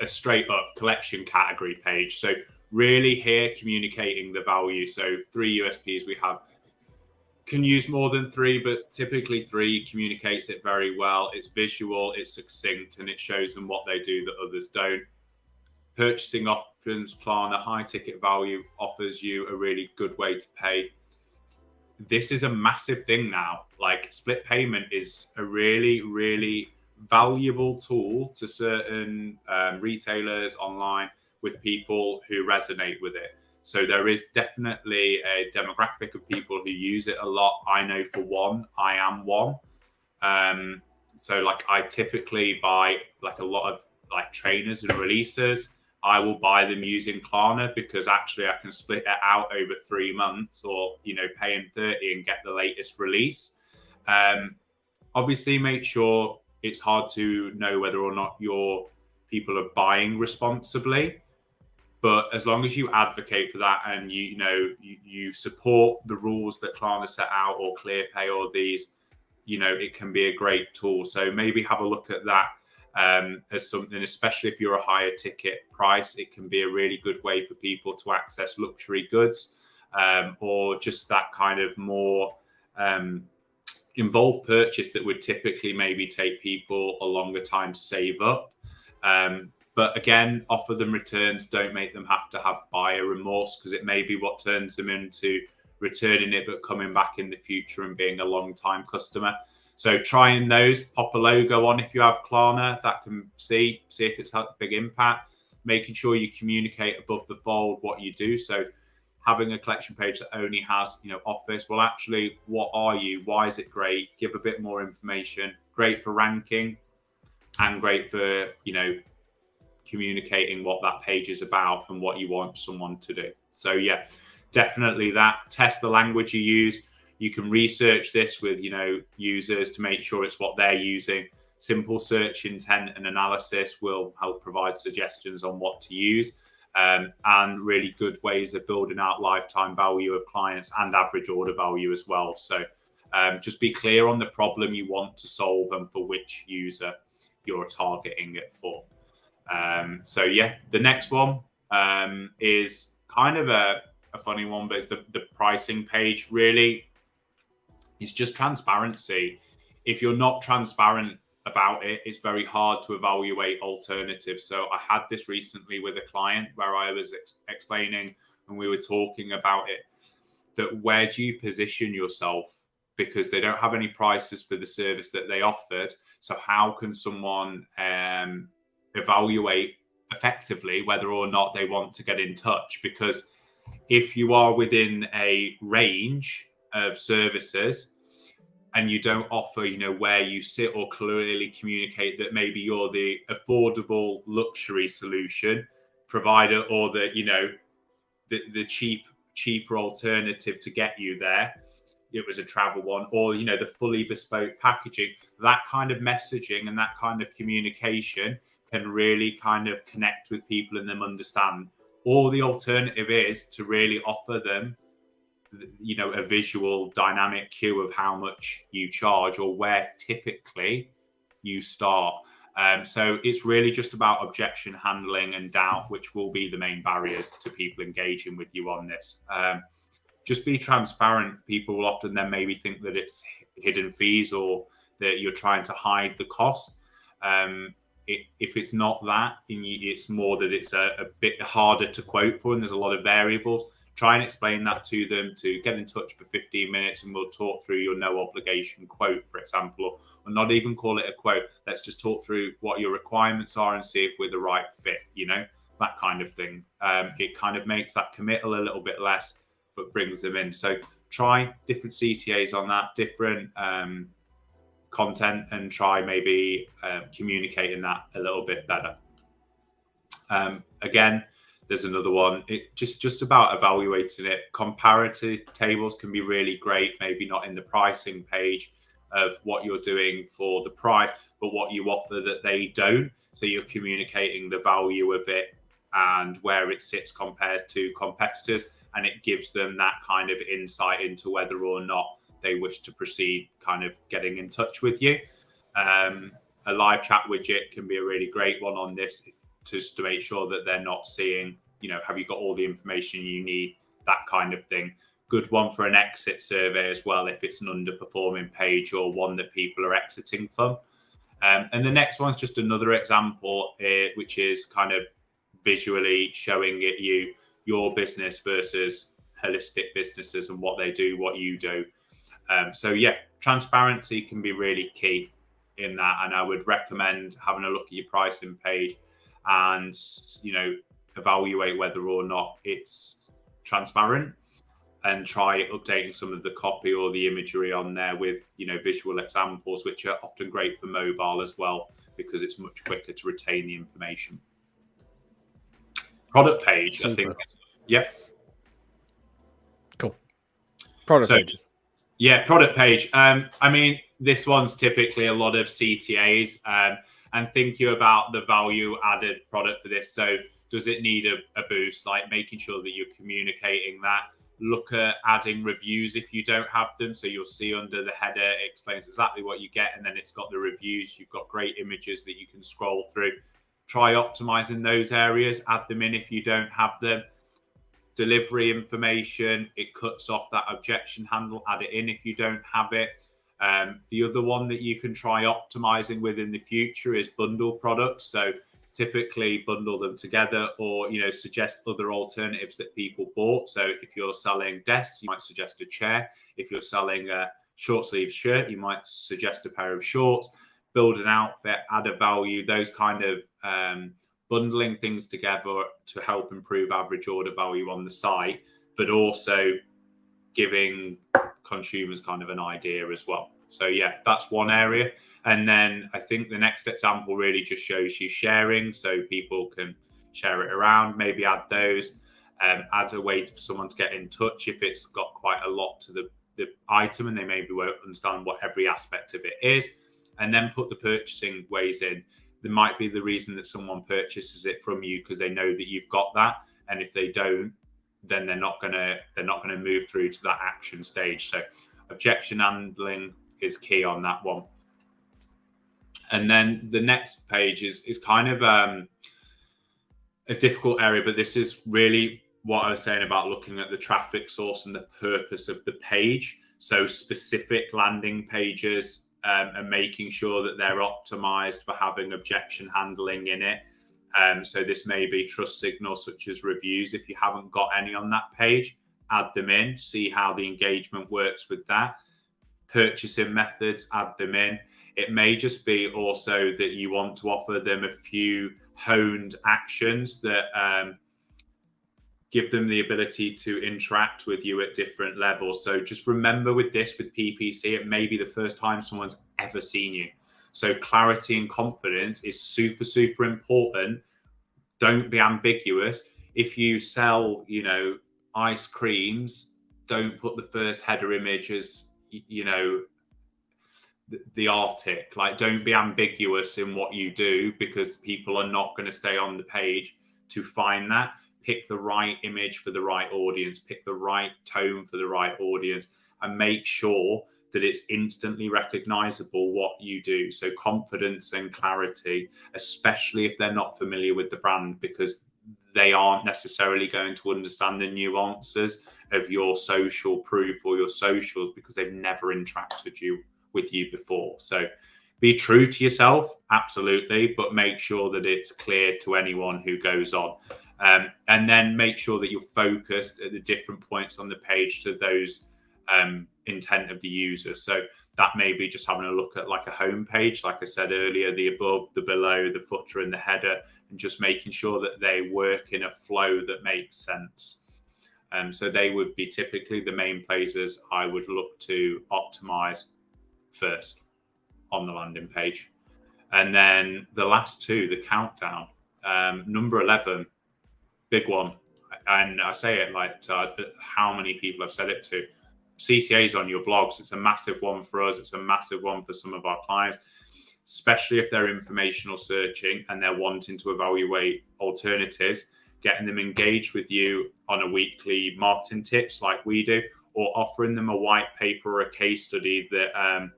straight up collection category page. So really here communicating the value. So 3 USPs we have. Can use more than 3, but typically 3 communicates it very well. It's visual, it's succinct, and it shows them what they do that others don't. Purchasing options, Klarna, high ticket value offers you a really good way to pay. This is a massive thing now. Like, split payment is a really, really valuable tool to certain retailers online with people who resonate with it. So there is definitely a demographic of people who use it a lot. I know for one, I am one. So like I typically buy like a lot of like trainers and releases. I will buy them using Klarna because actually I can split it out over 3 months, or, pay in 30 and get the latest release. Obviously make sure it's hard to know whether or not your people are buying responsibly. But as long as you advocate for that and you support the rules that Klarna set out, or ClearPay, or these, it can be a great tool. So maybe have a look at that as something, especially if you're a higher ticket price. It can be a really good way for people to access luxury goods, or just that kind of more involved purchase that would typically maybe take people a longer time to save up. But again, offer them returns. Don't make them have to have buyer remorse, because it may be what turns them into returning it but coming back in the future and being a long time customer. So trying those, pop a logo on if you have Klarna, that can see if it's had a big impact. Making sure you communicate above the fold what you do. So having a collection page that only has, office, well, actually, what are you? Why is it great? Give a bit more information. Great for ranking, and great for, communicating what that page is about and what you want someone to do. So yeah, definitely that. Test the language you use. You can research this with, users to make sure it's what they're using. Simple search intent and analysis will help provide suggestions on what to use, and really good ways of building out lifetime value of clients and average order value as well. So just be clear on the problem you want to solve and for which user you're targeting it for. So yeah, the next one is kind of a funny one, but it's the pricing page. Really, it's just transparency. If you're not transparent about it, it's very hard to evaluate alternatives. So I had this recently with a client where I was explaining, and we were talking about it, that where do you position yourself? Because they don't have any prices for the service that they offered. So how can someone evaluate effectively whether or not they want to get in touch? Because if you are within a range of services and you don't offer, where you sit, or clearly communicate that maybe you're the affordable luxury solution provider, or the cheaper alternative to get you there, it was a travel one, or the fully bespoke packaging, that kind of messaging and that kind of communication can really kind of connect with people and them understand. Or the alternative is to really offer them, a visual dynamic cue of how much you charge or where typically you start. So it's really just about objection handling and doubt, which will be the main barriers to people engaging with you on this. Just be transparent. People will often then maybe think that it's hidden fees, or that you're trying to hide the cost. If it's not that, it's more that it's a bit harder to quote for, and there's a lot of variables. Try and explain that to them, to get in touch for 15 minutes and we'll talk through your no obligation quote, for example, or not even call it a quote. Let's just talk through what your requirements are and see if we're the right fit, that kind of thing. It kind of makes that committal a little bit less, but brings them in. So try different CTAs on that, different content, and try maybe communicating that a little bit better. Again, there's another one. It just about evaluating it. Comparative tables can be really great, maybe not in the pricing page of what you're doing for the price, but what you offer that they don't. So you're communicating the value of it and where it sits compared to competitors, and it gives them that kind of insight into whether or not they wish to proceed kind of getting in touch with you. A live chat widget can be a really great one on this, just to make sure that they're not seeing, have you got all the information you need, that kind of thing. Good one for an exit survey as well, if it's an underperforming page or one that people are exiting from. And the next one's just another example, which is kind of visually showing it your business versus holistic businesses and what they do, what you do. So yeah, transparency can be really key in that, and I would recommend having a look at your pricing page and evaluate whether or not it's transparent, and try updating some of the copy or the imagery on there with visual examples, which are often great for mobile as well, because it's much quicker to retain the information. Product page, super. I think. Yeah. Cool. Product pages. Yeah, product page. I mean, this one's typically a lot of CTAs, and thinking about the value added product for this. So does it need a boost? Like making sure that you're communicating that. Look at adding reviews if you don't have them. So you'll see under the header, it explains exactly what you get. And then it's got the reviews. You've got great images that you can scroll through. Try optimizing those areas. Add them in if you don't have them. Delivery information, it cuts off that objection handle. Add it in if you don't have it. The other one that you can try optimizing with in the future is bundle products. So typically bundle them together, or suggest other alternatives that people bought. So if you're selling desks, you might suggest a chair. If you're selling a short sleeve shirt, you might suggest a pair of shorts. Build an outfit, add a value, those kind of bundling things together to help improve average order value on the site, but also giving consumers kind of an idea as well. So yeah, that's one area. And then I think the next example really just shows you sharing, so people can share it around, maybe add those, add a way for someone to get in touch if it's got quite a lot to the item and they maybe won't understand what every aspect of it is, and then put the purchasing ways in. There might be the reason that someone purchases it from you because they know that you've got that, and if they don't, then they're not gonna move through to that action stage. So objection handling is key on that one. And then the next page is kind of a difficult area, but this is really what I was saying about looking at the traffic source and the purpose of the page. So specific landing pages, and making sure that they're optimized for having objection handling in it. So this may be trust signals such as reviews. If you haven't got any on that page, add them in, see how the engagement works with that. Purchasing methods, add them in. It may just be also that you want to offer them a few honed actions that give them the ability to interact with you at different levels. So just remember with this, with PPC, it may be the first time someone's ever seen you. So clarity and confidence is super, super important. Don't be ambiguous. If you sell, ice creams, don't put the first header image as, the Arctic. Like, don't be ambiguous in what you do, because people are not going to stay on the page to find that. Pick the right image for the right audience, pick the right tone for the right audience, and make sure that it's instantly recognizable what you do. So confidence and clarity, especially if they're not familiar with the brand, because they aren't necessarily going to understand the nuances of your social proof or your socials because they've never interacted with you before. So be true to yourself, absolutely, but make sure that it's clear to anyone who goes on. And then make sure that you're focused at the different points on the page to those intent of the user. So that may be just having a look at like a home page, like I said earlier, the above, the below, the footer and the header, and just making sure that they work in a flow that makes sense. So they would be typically the main places I would look to optimize first on the landing page. And then the last two, the countdown, number 11, big one. And I say it like how many people I've said it to. CTAs on your blogs, it's a massive one for us. It's a massive one for some of our clients, especially if they're informational searching and they're wanting to evaluate alternatives. Getting them engaged with you on a weekly marketing tips like we do, or offering them a white paper or a case study that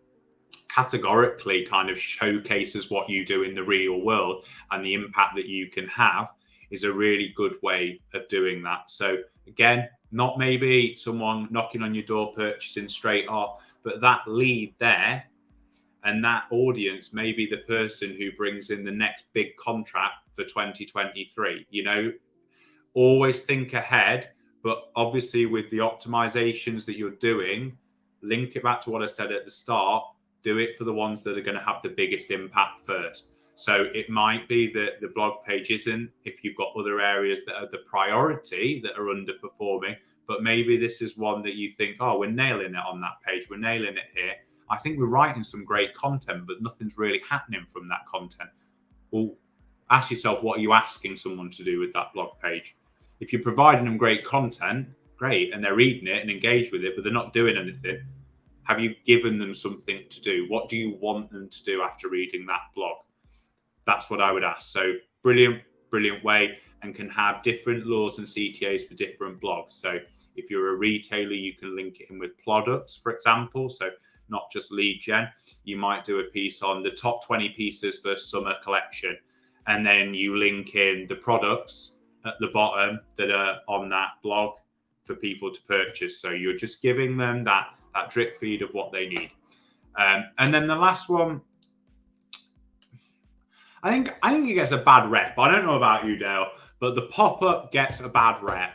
categorically kind of showcases what you do in the real world and the impact that you can have, is a really good way of doing that. So again, not maybe someone knocking on your door purchasing straight off, but that lead there and that audience may be the person who brings in the next big contract for 2023. Always think ahead, but obviously with the optimizations that you're doing, link it back to what I said at the start. Do it for the ones that are going to have the biggest impact first. So it might be that the blog page isn't, if you've got other areas that are the priority that are underperforming, but maybe this is one that you think, oh, we're nailing it on that page. We're nailing it here. I think we're writing some great content, but nothing's really happening from that content. Well, ask yourself, what are you asking someone to do with that blog page? If you're providing them great content, great, and they're reading it and engaged with it, but they're not doing anything, have you given them something to do? What do you want them to do after reading that blog? That's what I would ask. So brilliant way. and can have different laws and CTAs for different blogs. So if you're a retailer, you can link it in with products, for example. So not just lead gen. You might do a piece on the top 20 pieces for summer collection, and then you link in the products at the bottom that are on that blog for people to purchase. So you're just giving them that drip feed of what they need. And then the last one, I think it gets a bad rep. I don't know about you, Dale, but the pop-up gets a bad rep.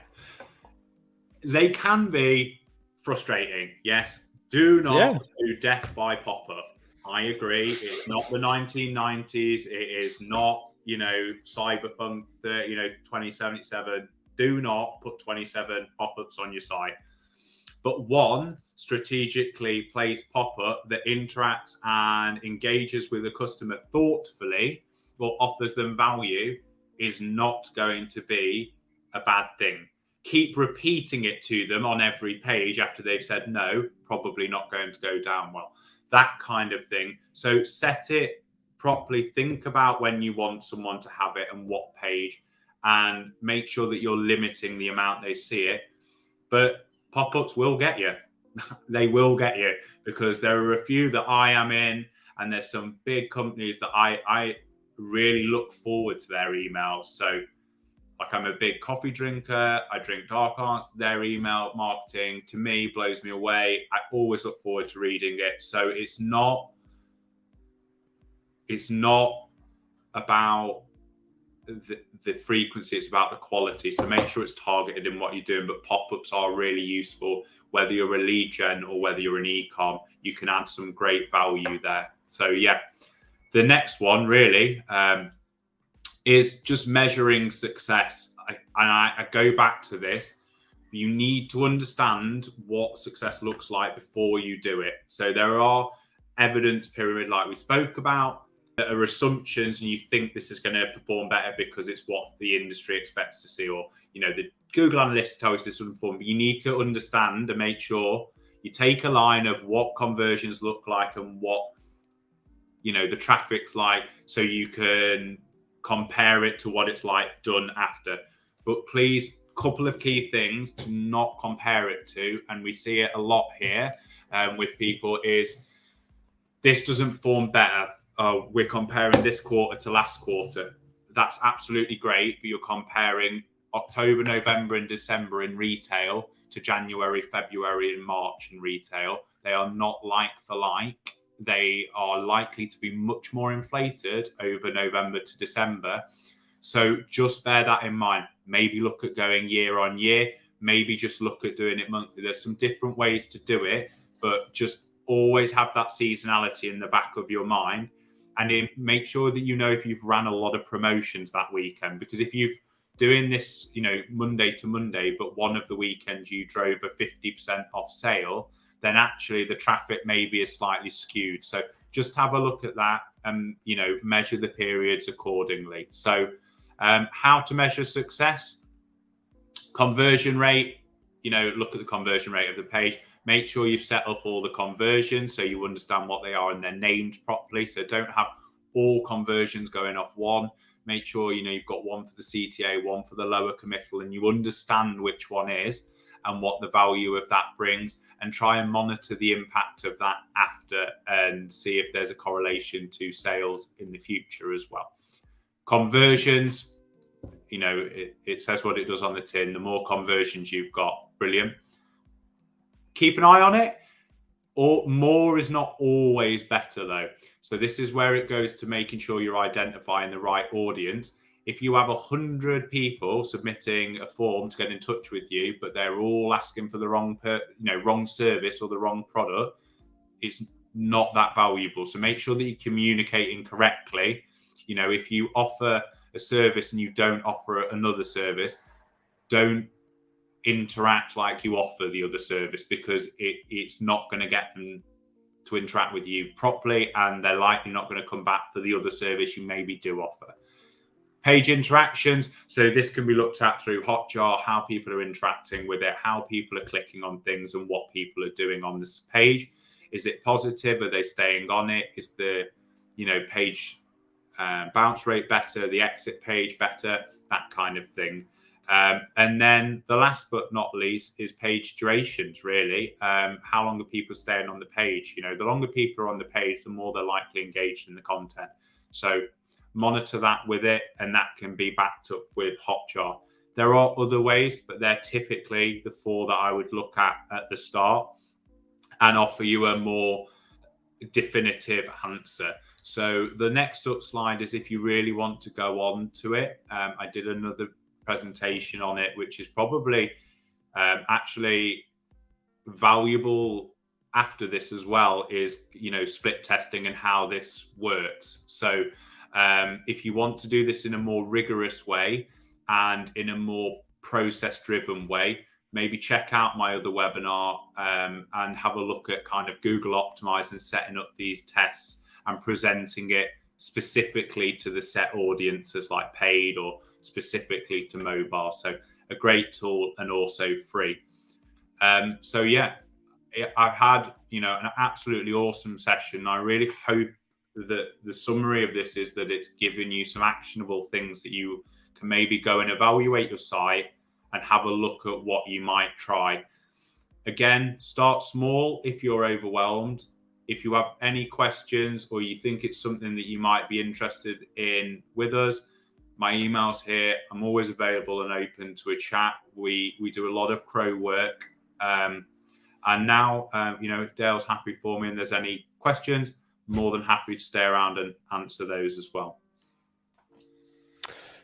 They can be frustrating. Yes, do not do death by pop-up. I agree. It's not the 1990s. It is not, Cyberpunk, 2077. Do not put 27 pop-ups on your site. But one strategically placed pop-up that interacts and engages with the customer thoughtfully or offers them value is not going to be a bad thing. Keep repeating it to them on every page after they've said no, probably not going to go down well. That kind of thing. So set it properly. Think about when you want someone to have it and what page, and make sure that you're limiting the amount they see it. But pop-ups will get you. They will get you, because there are a few that I am in, and there's some big companies that I really look forward to their emails. So like, I'm a big coffee drinker. I drink dark arts. Their email marketing, to me, blows me away. I always look forward to reading it. So it's not about the frequency, it's about the quality. So make sure it's targeted in what you're doing. But pop-ups are really useful, whether you're a lead gen or whether you're an e-com. You can add some great value there. So yeah, the next one really is just measuring success. I go back to this. You need to understand what success looks like before you do it. So there are evidence pyramid, like we spoke about, that are assumptions, and you think this is going to perform better because it's what the industry expects to see, or the Google Analytics tells this will perform. But you need to understand and make sure you take a line of what conversions look like and what the traffic's like, so you can compare it to what it's like done after. But please, couple of key things to not compare it to, and we see it a lot here with people, is this doesn't perform better. We're comparing this quarter to last quarter. That's absolutely great, but you're comparing October, November, and December in retail to January, February, and March in retail. They are not like for like. They are likely to be much more inflated over November to December. So just bear that in mind. Maybe look at going year on year. Maybe just look at doing it monthly. There's some different ways to do it, but just always have that seasonality in the back of your mind. And make sure that if you've ran a lot of promotions that weekend. Because if you're doing this, Monday to Monday, but one of the weekends you drove a 50% off sale, then actually the traffic maybe is slightly skewed. So just have a look at that and, measure the periods accordingly. So how to measure success? Conversion rate, look at the conversion rate of the page. Make sure you've set up all the conversions so you understand what they are and they're named properly. So don't have all conversions going off one. Make sure, you've got one for the CTA, one for the lower committal, and you understand which one is and what the value of that brings, and try and monitor the impact of that after and see if there's a correlation to sales in the future as well. Conversions, it says what it does on the tin. The more conversions you've got, brilliant. Keep an eye on it. Or more is not always better though. So this is where it goes to making sure you're identifying the right audience. If you have 100 people submitting a form to get in touch with you, but they're all asking for the wrong service or the wrong product, it's not that valuable. So make sure that you're communicating correctly. If you offer a service and you don't offer another service, don't interact like you offer the other service, because it's not going to get them to interact with you properly, and they're likely not going to come back for the other service you maybe do offer. Page interactions. So this can be looked at through Hotjar, how people are interacting with it, how people are clicking on things, and what people are doing on this page. Is it positive? Are they staying on it? Is the page bounce rate better, the exit page better, that kind of thing. And then the last but not least is page durations, really. How long are people staying on the page? You know, the longer people are on the page, the more they're likely engaged in the content. So monitor that with it, and that can be backed up with Hotjar. There are other ways, but they're typically the 4 that I would look at the start and offer you a more definitive answer. So the next up slide is if you really want to go on to it. I did another presentation on it, which is probably actually valuable after this as well, is, you know, split testing and how this works. So if you want to do this in a more rigorous way and in a more process driven way, maybe check out my other webinar and have a look at kind of Google Optimise and setting up these tests and presenting it specifically to the set audiences, like paid or specifically to mobile. So a great tool and also free. So yeah, I've had, you know, an absolutely awesome session. I really hope that the summary of this is that it's given you some actionable things that you can maybe go and evaluate your site and have a look at what you might try. Again, start small if you're overwhelmed. If you have any questions or you think it's something that you might be interested in with us, my email's here. I'm always available and open to a chat. We do a lot of Crow work. And now, you know, if Dale's happy for me and there's any questions, more than happy to stay around and answer those as well.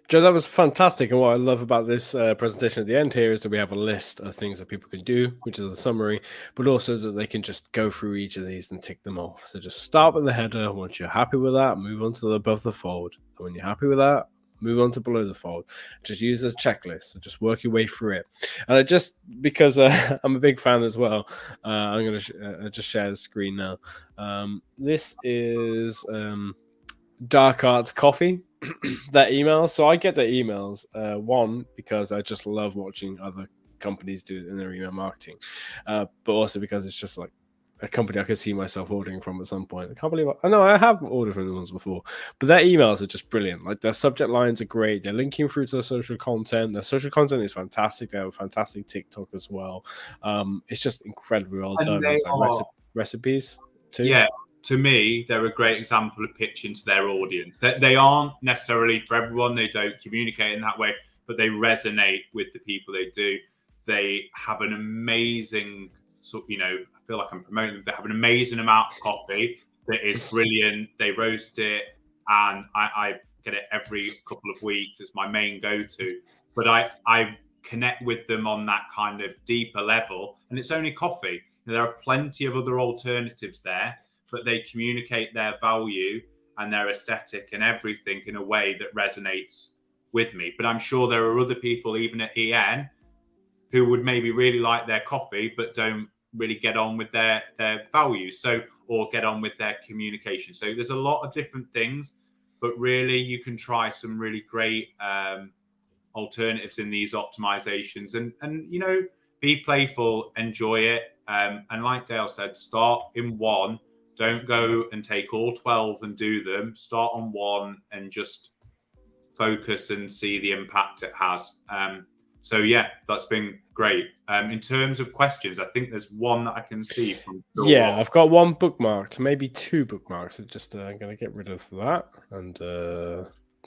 Joe, that was fantastic. And what I love about this presentation at the end here is that we have a list of things that people can do, which is a summary, but also that they can just go through each of these and tick them off. So just start with the header. Once you're happy with that, move on to the above the fold. And when you're happy with that, move on to below the fold. Just use a checklist. So just work your way through it. And I just, because I'm a big fan as well, I'm going to just share the screen now. This is Dark Arts Coffee. Their email. So I get their emails, one, because I just love watching other companies do in their email marketing, but also because it's just like a company I could see myself ordering from at some point. I can't believe I know I have ordered from them once before, but their emails are just brilliant. Like, their subject lines are great. They're linking through to the social content. Their social content is fantastic. They have a fantastic TikTok as well. It's just incredibly well done. It's like recipes too. Yeah. To me, they're a great example of pitching to their audience. They aren't necessarily for everyone. They don't communicate in that way, but they resonate with the people they do. They have an amazing, you know, I feel like I'm promoting them. They have an amazing amount of coffee that is brilliant. They roast it, and I get it every couple of weeks. It's my main go-to. But I connect with them on that kind of deeper level, and it's only coffee. There are plenty of other alternatives there, but they communicate their value and their aesthetic and everything in a way that resonates with me. But I'm sure there are other people, even at EN, who would maybe really like their coffee, but don't really get on with their values. So, or get on with their communication. So there's a lot of different things, but really you can try some really great alternatives in these optimizations and, you know, be playful, enjoy it. And like Dale said, start in one. Don't go and take all 12 and do them. Start on one and just focus and see the impact it has. So yeah, that's been great. In terms of questions, I think there's one that I can see from Phil. Yeah, I've got one bookmarked, maybe two bookmarks. I'm just going to get rid of that and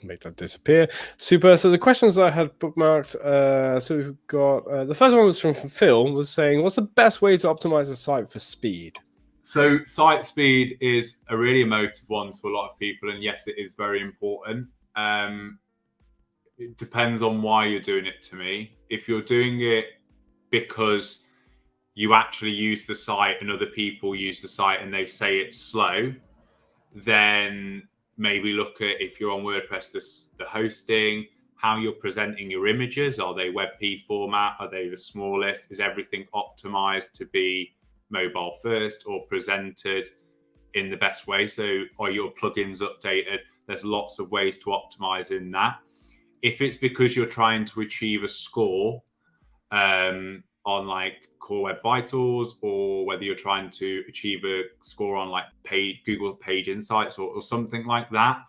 make that disappear. Super. So the questions I had bookmarked, so we've got, the first one was from Phil, was saying, what's the best way to optimize a site for speed? So site speed is a really emotive one to a lot of people, and yes, it is very important. It depends on why you're doing it. To me, if you're doing it because you actually use the site and other people use the site and they say it's slow, then maybe look at, if you're on WordPress, the hosting, how you're presenting your images. Are they WebP format? Are they the smallest? Is everything optimized to be mobile first or presented in the best way? So are your plugins updated? There's lots of ways to optimize in that. If it's because you're trying to achieve a score on like Core Web Vitals, or whether you're trying to achieve a score on like Google Page Insights or something like that,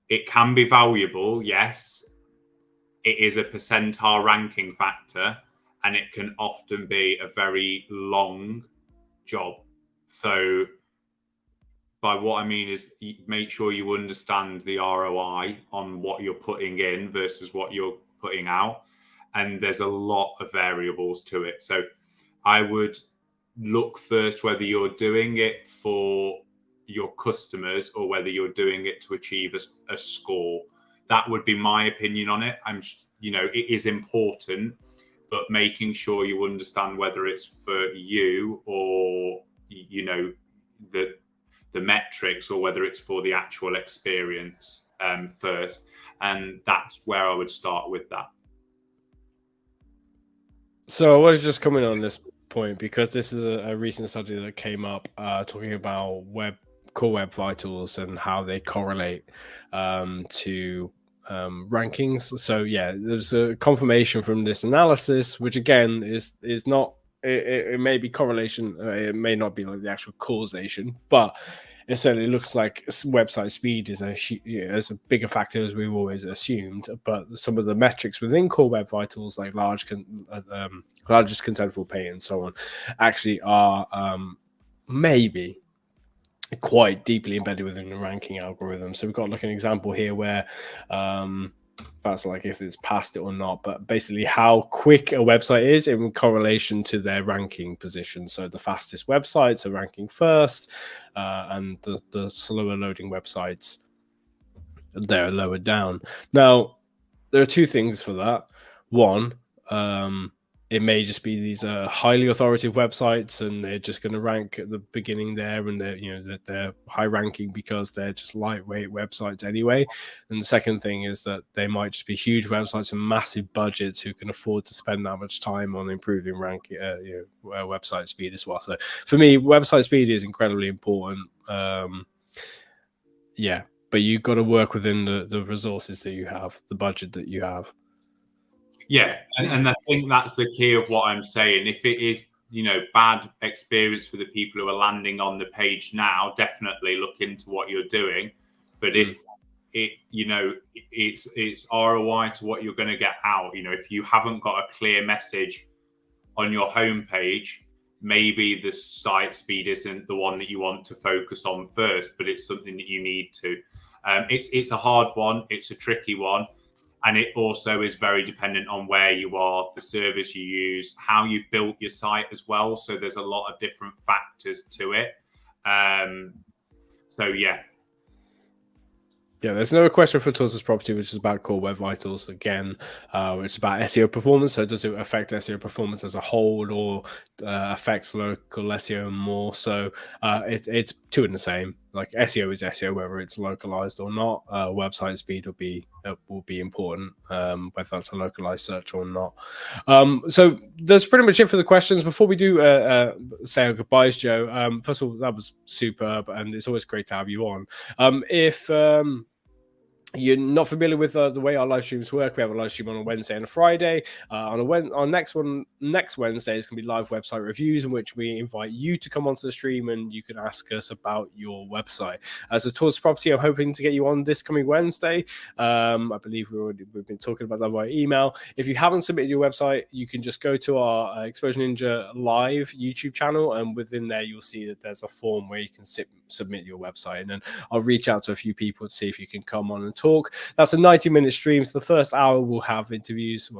It can be valuable, yes. It is a percentile ranking factor, and it can often be a very long job. So by what I mean is make sure you understand the ROI on what you're putting in versus what you're putting out. And there's a lot of variables to it. So I would look first whether you're doing it for your customers or whether you're doing it to achieve a score. That would be my opinion on it. It is important, but making sure you understand whether it's for you or, the metrics, or whether it's for the actual experience first. And that's where I would start with that. So I was just coming on this point because this is a recent study that came up talking about core web vitals and how they correlate to rankings. So yeah, there's a confirmation from this analysis, which again is not. It may be correlation. It may not be like the actual causation, but it certainly looks like website speed is a bigger factor as we've always assumed. But some of the metrics within core web vitals, like largest contentful pay and so on, actually are maybe quite deeply embedded within the ranking algorithm. So we've got like an example here where that's like if it's past it or not, but basically how quick a website is in correlation to their ranking position. So the fastest websites are ranking first, and the slower loading websites, they're lower down. Now, there are two things for that. One, it may just be these highly authoritative websites, and they're just going to rank at the beginning there, and they're high ranking because they're just lightweight websites anyway. And the second thing is that they might just be huge websites with massive budgets who can afford to spend that much time on improving ranking, website speed as well. So for me, website speed is incredibly important. Yeah, but you've got to work within the resources that you have, the budget that you have. Yeah, and I think that's the key of what I'm saying. If it is, bad experience for the people who are landing on the page now, definitely look into what you're doing. But if it's ROI to what you're going to get out. If you haven't got a clear message on your homepage, maybe the site speed isn't the one that you want to focus on first, but it's something that you need to. It's a hard one. It's a tricky one. And it also is very dependent on where you are, the service you use, how you've built your site as well. So there's a lot of different factors to it. So yeah. Yeah, there's another question for Tortoise Property, which is about core web vitals again, which is about SEO performance. So does it affect SEO performance as a whole, or affects local SEO more? So it's two in the same. Like SEO is SEO, whether it's localized or not. Website speed will be important, whether that's a localized search or not. So that's pretty much it for the questions. Before we do say our goodbyes, Joe, first of all, that was superb, and it's always great to have you on. If you're not familiar with the way our live streams work, we have a live stream on a Wednesday and a Friday. On next Wednesday is going to be live website reviews, in which we invite you to come onto the stream and you can ask us about your website. As a Towards Property, I'm hoping to get you on this coming Wednesday. I believe we've been talking about that via email. If you haven't submitted your website, you can just go to our Exposure Ninja live YouTube channel, and within there you'll see that there's a form where you can submit your website, and then I'll reach out to a few people to see if you can come on and talk. That's a 90-minute stream. So the first hour we'll have interviews,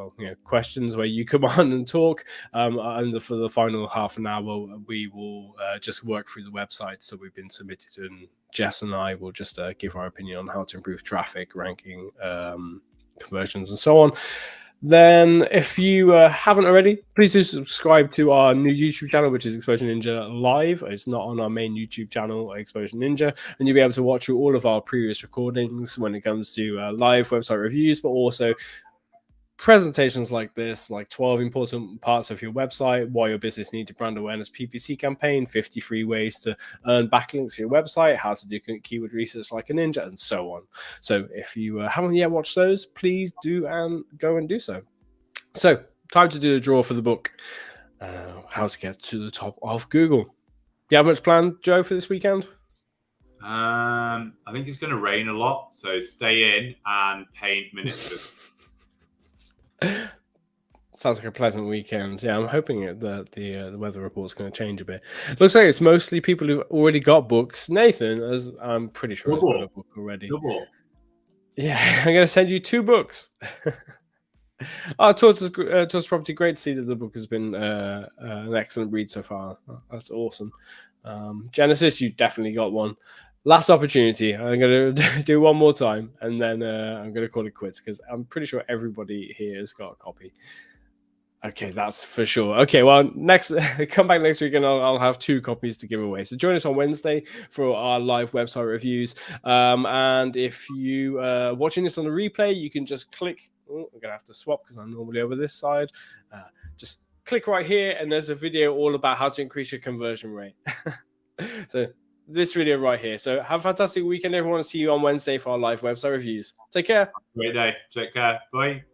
questions where you come on and talk, and for the final half an hour we will just work through the websites that we've been submitted, and Jess and I will just give our opinion on how to improve traffic, ranking, conversions, and so on. Then if you haven't already, please do subscribe to our new YouTube channel, which is Exposure Ninja Live. It's not on our main YouTube channel, Exposure Ninja, and you'll be able to watch all of our previous recordings when it comes to live website reviews, but also presentations like this, like 12 important parts of your website, why your business needs a brand awareness PPC campaign, 53 ways to earn backlinks for your website, how to do keyword research like a ninja, and so on. So if you haven't yet watched those, please do and go and do so. So time to do the draw for the book, How to Get to the Top of Google. Do you have much planned, Joe, for this weekend? I think it's going to rain a lot, so stay in and paint miniatures. Sounds like a pleasant weekend. Yeah, I'm hoping that the weather report's going to change a bit. Looks like it's mostly people who've already got books. Nathan, as I'm pretty sure, has got a book already. Double. Yeah, I'm going to send you 2 books. Oh, Towards Property, great to see that the book has been an excellent read so far. That's awesome. Genesis, you definitely got one. Last opportunity. I'm going to do one more time, and then I'm going to call it quits because I'm pretty sure everybody here has got a copy. Okay, that's for sure. Okay, well, come back next week and I'll have 2 copies to give away. So join us on Wednesday for our live website reviews. And if you watching this on the replay, you can just click. Oh, I'm gonna have to swap because I'm normally over this side. Just click right here, and there's a video all about how to increase your conversion rate. So this video right here. So have a fantastic weekend, everyone. See you on Wednesday for our live website reviews. Take care. Great day. Take care. Bye.